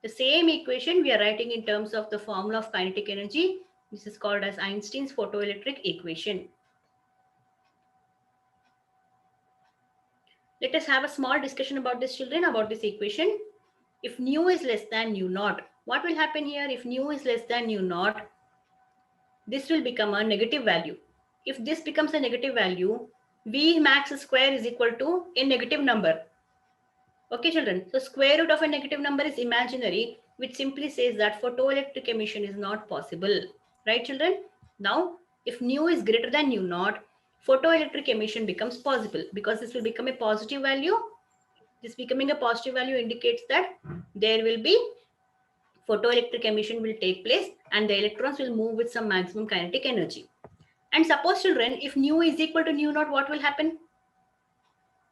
Speaker 2: The same equation we are writing in terms of the formula of kinetic energy. This is called as Einstein's photoelectric equation. Let us have a small discussion about this, children, about this equation. If nu is less than nu naught, what will happen here? If nu is less than nu naught, this will become a negative value. If this becomes a negative value, V max square is equal to a negative number. Okay, children. So square root of a negative number is imaginary, which simply says that photoelectric emission is not possible. Right, children? Now, if nu is greater than nu naught, photoelectric emission becomes possible because this will become a positive value. This becoming a positive value indicates that there will be photoelectric emission will take place and the electrons will move with some maximum kinetic energy. And suppose, children, if nu is equal to nu naught, what will happen?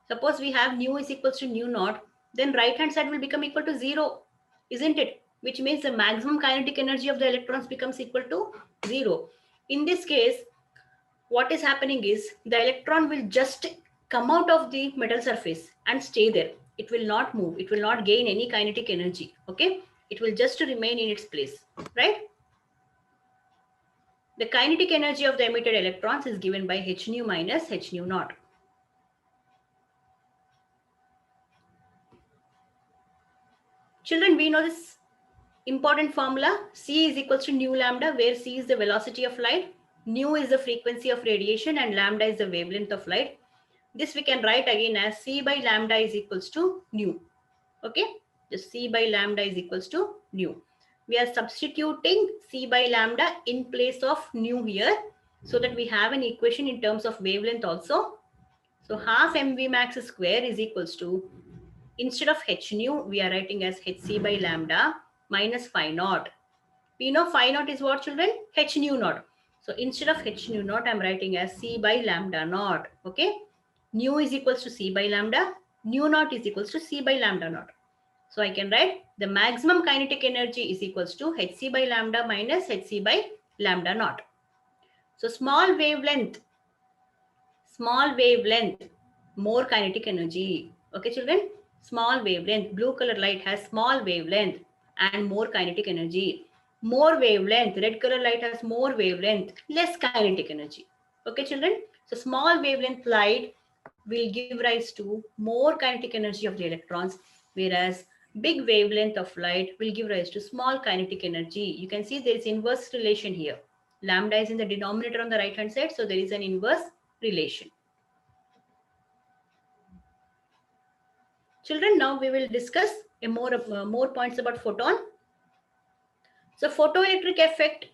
Speaker 2: Suppose we have nu is equals to nu naught, then right hand side will become equal to 0, isn't it? Which means the maximum kinetic energy of the electrons becomes equal to 0. In this case, what is happening is the electron will just come out of the metal surface and stay there. It will not move. It will not gain any kinetic energy. Okay. It will just remain in its place, right? The kinetic energy of the emitted electrons is given by h nu minus h nu naught. Children, we know this important formula. C is equals to nu lambda, where C is the velocity of light, nu is the frequency of radiation, and lambda is the wavelength of light. This we can write again as C by lambda is equals to nu. Okay, just C by lambda is equals to nu. We are substituting C by lambda in place of nu here. so that we have an equation in terms of wavelength also. So half mv max square is equals to, instead of h nu, we are writing as hc by lambda minus phi naught. We know phi naught is what, children? H nu naught. So instead of h nu naught, I'm writing as c by lambda naught. Okay. Nu is equals to c by lambda. Nu naught is equals to c by lambda naught. So I can write the maximum kinetic energy is equals to hc by lambda minus hc by lambda naught. So small wavelength, more kinetic energy. Okay, children? Small wavelength, blue color light has small wavelength and more kinetic energy. More wavelength, red color light has more wavelength, less kinetic energy. Okay, children? So small wavelength light will give rise to more kinetic energy of the electrons, whereas big wavelength of light will give rise to small kinetic energy. You can see there is inverse relation here. Lambda is in the denominator on the right hand side, so there is an inverse relation. Children, now we will discuss more points about photon. So photoelectric effect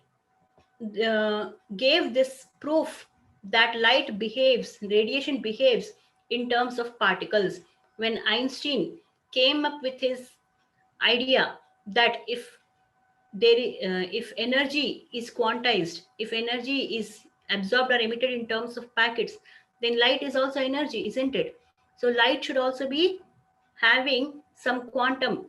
Speaker 2: gave this proof that light behaves, radiation behaves in terms of particles. When Einstein came up with his idea that if energy is quantized, if energy is absorbed or emitted in terms of packets, then light is also energy, isn't it? So light should also be having some quantum.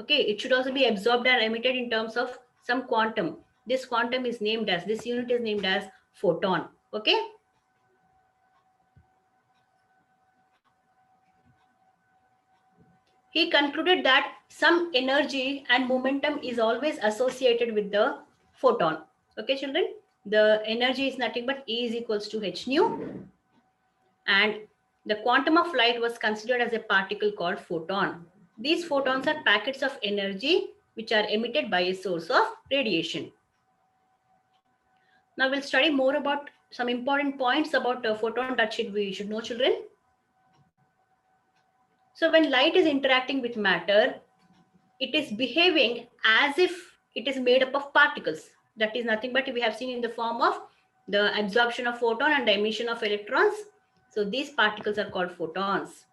Speaker 2: Okay, it should also be absorbed and emitted in terms of some quantum. This quantum is named as, this unit is named as photon. Okay. He concluded that some energy and momentum is always associated with the photon. Okay, children? The energy is nothing but E is equals to h nu. And the quantum of light was considered as a particle called photon. These photons are packets of energy which are emitted by a source of radiation. Now we'll study more about some important points about a photon that we should know, children. So when light is interacting with matter, it is behaving as if it is made up of particles. That is nothing but we have seen in the form of the absorption of photon and the emission of electrons. So these particles are called photons.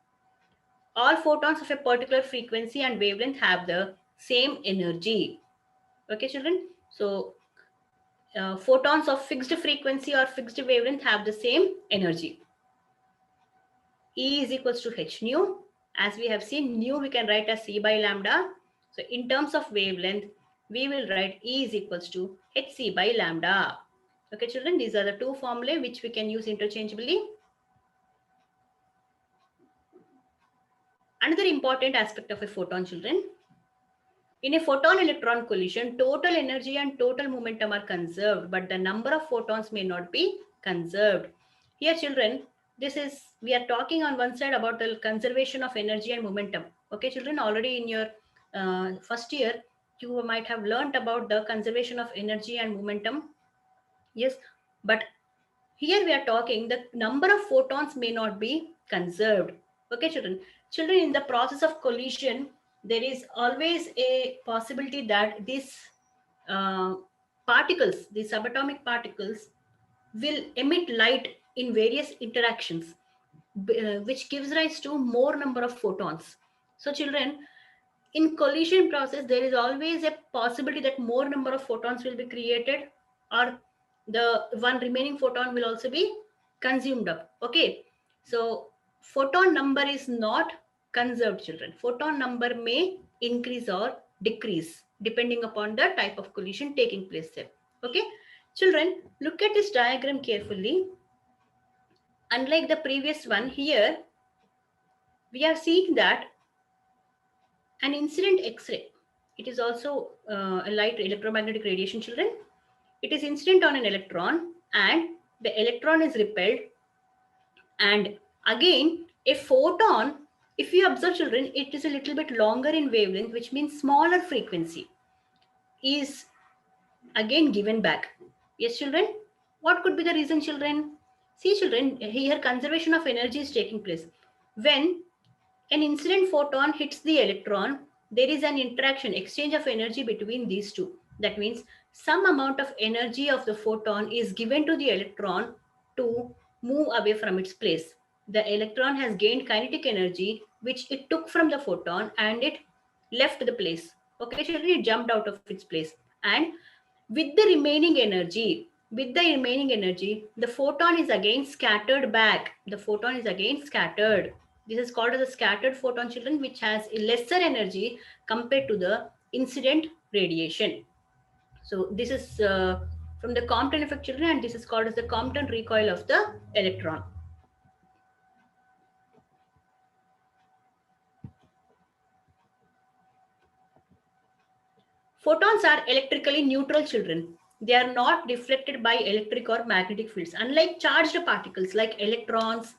Speaker 2: All photons of a particular frequency and wavelength have the same energy. Okay, children? So photons of fixed frequency or fixed wavelength have the same energy. E is equals to h nu. As we have seen, nu we can write as c by lambda. So in terms of wavelength, we will write E is equals to hc by lambda. Okay, children, these are the two formulae which we can use interchangeably. Another important aspect of a photon, children. In a photon-electron collision, total energy and total momentum are conserved, but the number of photons may not be conserved. Here, children, we are talking on one side about the conservation of energy and momentum. Okay, children, already in your first year, you might have learned about the conservation of energy and momentum. Yes, but here we are talking the number of photons may not be conserved. Okay, children. Children, in the process of collision, there is always a possibility that these particles, these subatomic particles, will emit light in various interactions, which gives rise to more number of photons. So, children, in collision process, there is always a possibility that more number of photons will be created, or the one remaining photon will also be consumed up. Okay, so photon number is not conserved, children. Photon number may increase or decrease depending upon the type of collision taking place there. Okay, children, look at this diagram carefully. Unlike the previous one, here we are seeing that an incident X-ray, it is also a light electromagnetic radiation, children. It is incident on an electron and the electron is repelled. And again, a photon, if you observe, children, it is a little bit longer in wavelength, which means smaller frequency is again given back. Yes, children? What could be the reason, children? See, children, here conservation of energy is taking place. When an incident photon hits the electron, there is an interaction, exchange of energy between these two. That means some amount of energy of the photon is given to the electron to move away from its place. The electron has gained kinetic energy, which it took from the photon and it left the place. Okay, children, it jumped out of its place. And with the remaining energy, the photon is again scattered back. The photon is again scattered. This is called as a scattered photon, children, which has a lesser energy compared to the incident radiation. So this is from the Compton effect, children, and this is called as the Compton recoil of the electron. Photons are electrically neutral, children. They are not deflected by electric or magnetic fields. Unlike charged particles like electrons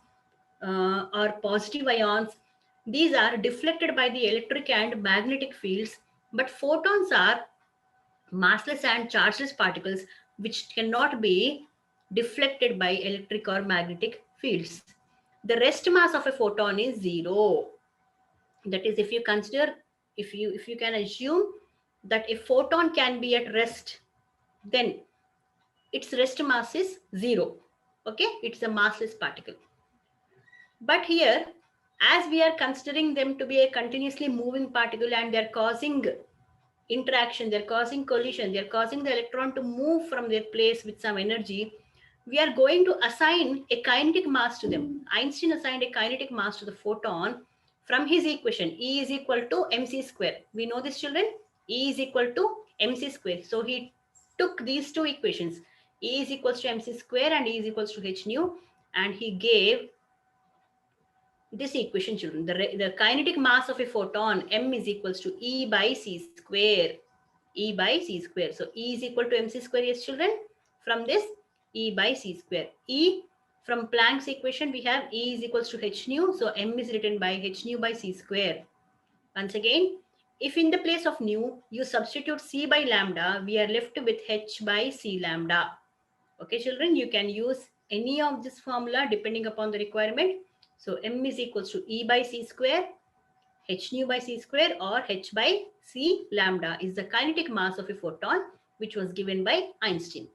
Speaker 2: or positive ions, these are deflected by the electric and magnetic fields. But photons are massless and chargeless particles which cannot be deflected by electric or magnetic fields. The rest mass of a photon is zero. That is, if you consider, if you can assume that a photon can be at rest, then its rest mass is zero. Okay, it's a massless particle. But here, as we are considering them to be a continuously moving particle and they're causing interaction, they're causing collision, they're causing the electron to move from their place with some energy, we are going to assign a kinetic mass to them. Einstein assigned a kinetic mass to the photon from his equation, E is equal to mc square. We know this, children, E is equal to mc square. So he took these two equations, E is equals to mc square and E is equals to h nu, and he gave this equation, children. The kinetic mass of a photon, m is equals to E by c square. E by c square. So E is equal to mc square, yes, children. From this, E by c square. E, from Planck's equation, we have E is equals to h nu. So m is written by h nu by c square. Once again, if in the place of nu, you substitute c by lambda, we are left with h by c lambda. Okay, children, you can use any of this formula depending upon the requirement. So m is equals to E by c square, h nu by c square, or h by c lambda is the kinetic mass of a photon, which was given by Einstein.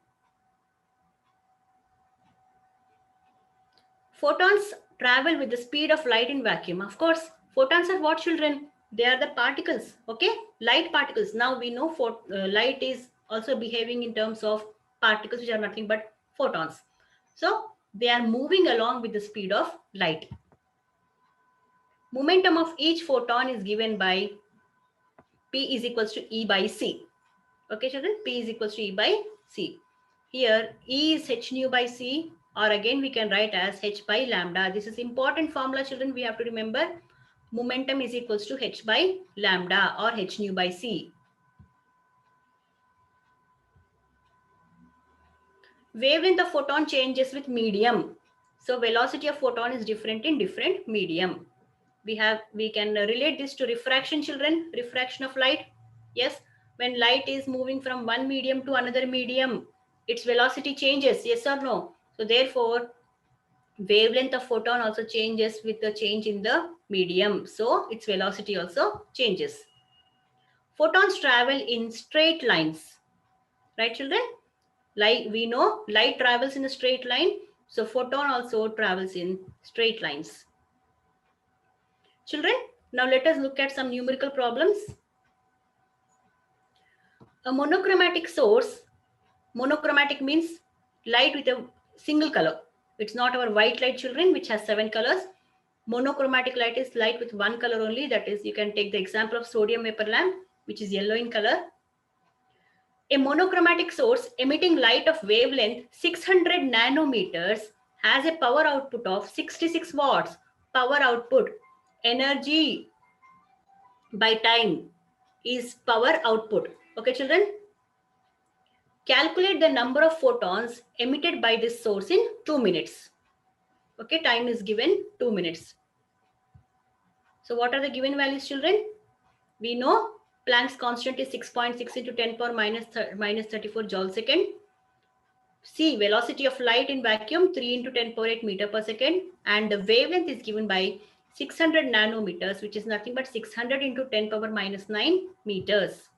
Speaker 2: Photons travel with the speed of light in vacuum. Of course, photons are what, children? They are the particles, okay? Light particles. Now we know light is also behaving in terms of particles which are nothing but photons. So they are moving along with the speed of light. Momentum of each photon is given by P is equals to E by C. Okay, children, P is equals to E by C. Here, E is h nu by C, or again we can write as h by lambda. This is important formula, children, we have to remember. Momentum is equals to h by lambda or h nu by C. Wavelength of photon changes with medium. So velocity of photon is different in different medium. We can relate this to refraction, children. Refraction of light. Yes, when light is moving from one medium to another medium, its velocity changes, yes or no? So therefore, wavelength of photon also changes with the change in the medium. So its velocity also changes. Photons travel in straight lines. Right, children? Like we know, light travels in a straight line. So photon also travels in straight lines. Children, now let us look at some numerical problems. A monochromatic source, monochromatic means light with a single color. It's not our white light, children, which has 7 colors. Monochromatic light is light with one color only. That is, you can take the example of sodium vapor lamp, which is yellow in color. A monochromatic source emitting light of wavelength 600 nanometers has a power output of 66 watts. Power output, energy by time is power output. Okay, children? Calculate the number of photons emitted by this source in 2 minutes. Okay, time is given 2 minutes. So what are the given values, children? We know Planck's constant is 6.6 into 10 power minus 34 joule second. C, velocity of light in vacuum 3 into 10 power 8 meter per second. And the wavelength is given by 600 nanometers, which is nothing but 600 into 10 power minus 9 meters.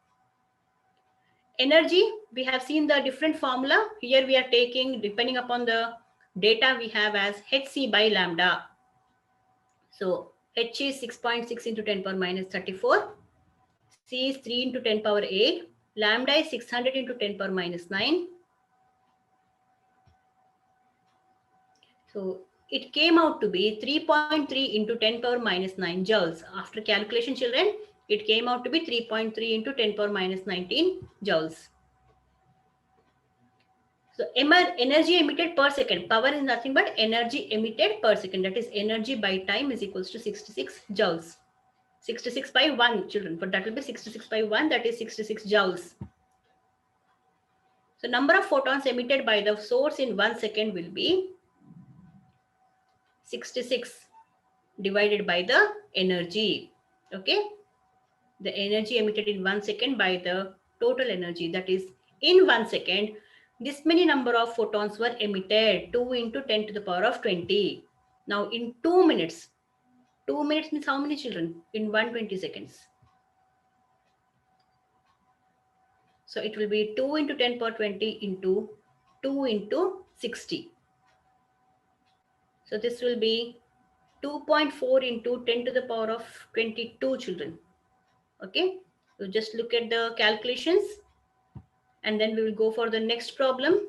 Speaker 2: energy, we have seen the different formula. Here we are taking, depending upon the data we have, as hc by lambda. So h is 6.6 into 10 power minus 34. C is 3 into 10 power 8. Lambda is 600 into 10 power minus 9. So it came out to be 3.3 into 10 power minus 9 joules. After calculation, children, it came out to be 3.3 into 10 power minus 19 joules. So energy emitted per second. Power is nothing but energy emitted per second. That is energy by time is equals to 66 joules. 66 by 1, children, but that will be 66 by 1, that is 66 joules. So number of photons emitted by the source in 1 second will be 66 divided by the energy. Okay, the energy emitted in 1 second by the total energy, that is in 1 second this many number of photons were emitted, 2 into 10 to the power of 20. Now in 2 minutes, 2 minutes means how many, children? In 120 seconds. So it will be 2 into 10 power 20 into 2 into 60. So this will be 2.4 into 10 to the power of 22, children. Okay, so just look at the calculations and then we will go for the next problem.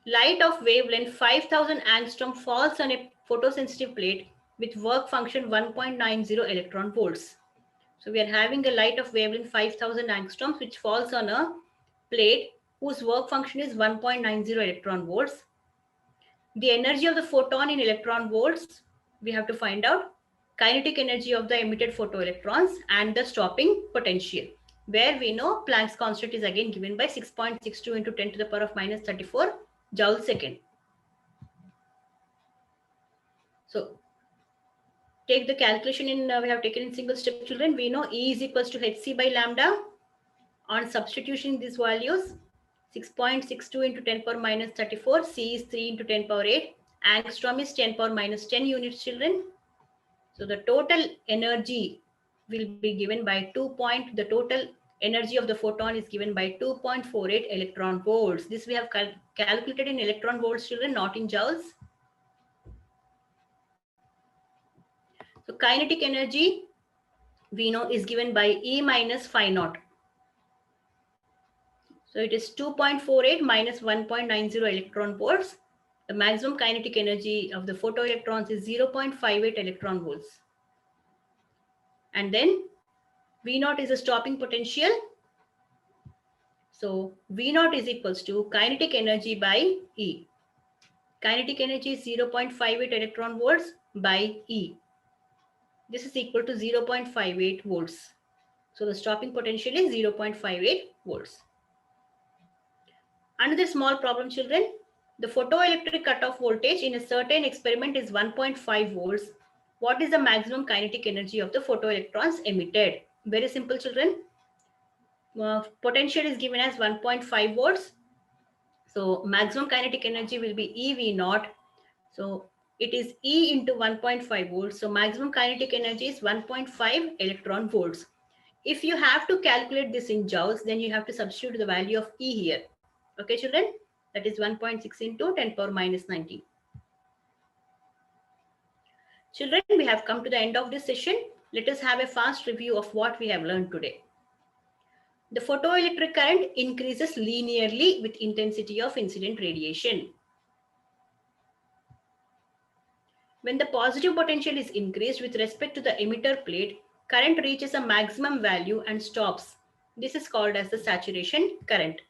Speaker 2: Light of wavelength 5000 angstrom falls on a photosensitive plate with work function 1.90 electron volts. So we are having a light of wavelength 5000 angstroms which falls on a plate whose work function is 1.90 electron volts. The energy of the photon in electron volts, we have to find out kinetic energy of the emitted photoelectrons and the stopping potential, where we know Planck's constant is again given by 6.62 into 10 to the power of minus 34 joule second. So take the calculation in, we have taken in single step, children. We know E is equals to hc by lambda. On substitution these values, 6.62 into 10 power minus 34, C is 3 into 10 power 8, angstrom is 10 power minus 10 units, children. So the total energy will be given by the total energy of the photon is given by 2.48 electron volts. This we have calculated in electron volts, children, not in joules. So kinetic energy we know is given by E minus phi naught. So it is 2.48 minus 1.90 electron volts. The maximum kinetic energy of the photoelectrons is 0.58 electron volts. And then V naught is a stopping potential. So V naught is equals to kinetic energy by E. Kinetic energy is 0.58 electron volts by E. This is equal to 0.58 volts. So the stopping potential is 0.58 volts. Another small problem, children. The photoelectric cutoff voltage in a certain experiment is 1.5 volts. What is the maximum kinetic energy of the photoelectrons emitted? Very simple, children. Potential is given as 1.5 volts. So maximum kinetic energy will be EV naught. So it is E into 1.5 volts. So maximum kinetic energy is 1.5 electron volts. If you have to calculate this in joules, then you have to substitute the value of E here. Okay, children, that is 1.6 into 10 power minus 19. Children, we have come to the end of this session. Let us have a fast review of what we have learned today. The photoelectric current increases linearly with intensity of incident radiation. When the positive potential is increased with respect to the emitter plate, current reaches a maximum value and stops. This is called as the saturation current.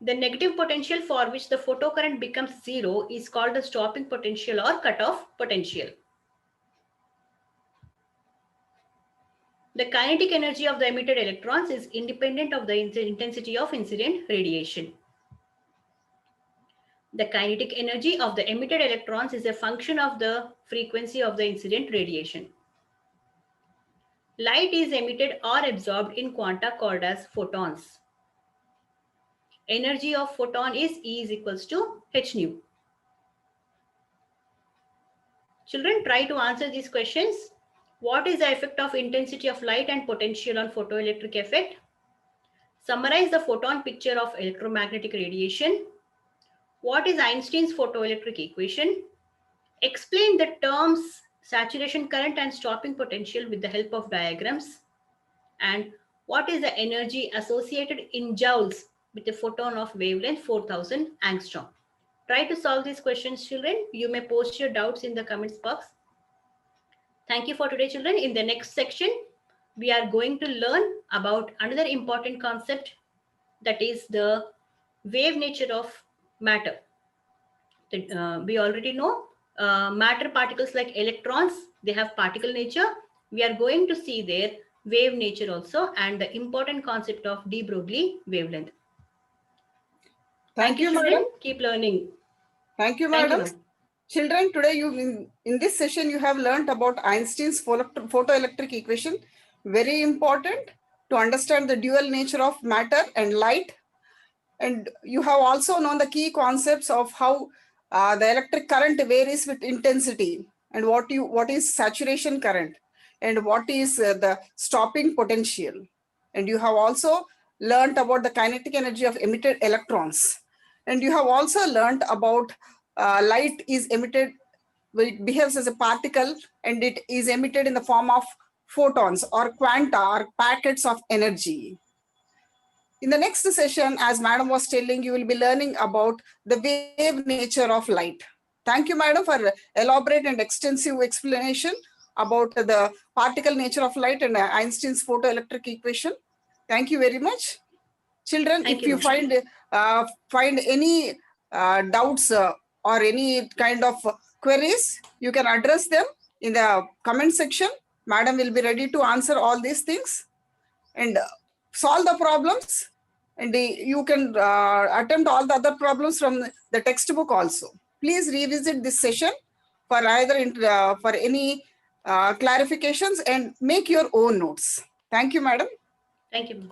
Speaker 2: The negative potential for which the photocurrent becomes zero is called the stopping potential or cutoff potential. The kinetic energy of the emitted electrons is independent of the intensity of incident radiation. The kinetic energy of the emitted electrons is a function of the frequency of the incident radiation. Light is emitted or absorbed in quanta called as photons. Energy of photon is E is equals to h nu. Children, try to answer these questions. What is the effect of intensity of light and potential on photoelectric effect? Summarize the photon picture of electromagnetic radiation. What is Einstein's photoelectric equation? Explain the terms saturation current and stopping potential with the help of diagrams. And what is the energy associated in joules with a photon of wavelength 4000 angstrom? Try to solve these questions, children. You may post your doubts in the comments box. Thank you for today, children. In the next section, we are going to learn about another important concept, that is the wave nature of matter. We already know matter particles like electrons, they have particle nature. We are going to see their wave nature also, and the important concept of de Broglie wavelength.
Speaker 1: Thank you,
Speaker 2: children.
Speaker 1: madam.
Speaker 2: Keep learning.
Speaker 1: Thank you,
Speaker 2: Thank you,
Speaker 1: madam.
Speaker 2: ma'am.
Speaker 1: Children, today in this session, you have learned about Einstein's photoelectric equation. Very important to understand the dual nature of matter and light. And you have also known the key concepts of how the electric current varies with intensity, and what is saturation current, and what is the stopping potential. And you have also learned about the kinetic energy of emitted electrons. And you have also learned about light is emitted, it behaves as a particle, and it is emitted in the form of photons or quanta or packets of energy. In the next session, as madam was telling, you will be learning about the wave nature of light. Thank you, madam, for elaborate and extensive explanation about the particle nature of light and Einstein's photoelectric equation. Thank you very much. Children,
Speaker 2: Thank
Speaker 1: if
Speaker 2: you,
Speaker 1: you find any doubts or any kind of queries, you can address them in the comment section. Madam will be ready to answer all these things and solve the problems. And you can attempt all the other problems from the textbook also. Please revisit this session for either for any clarifications and make your own notes. Thank you, madam.
Speaker 2: Thank you.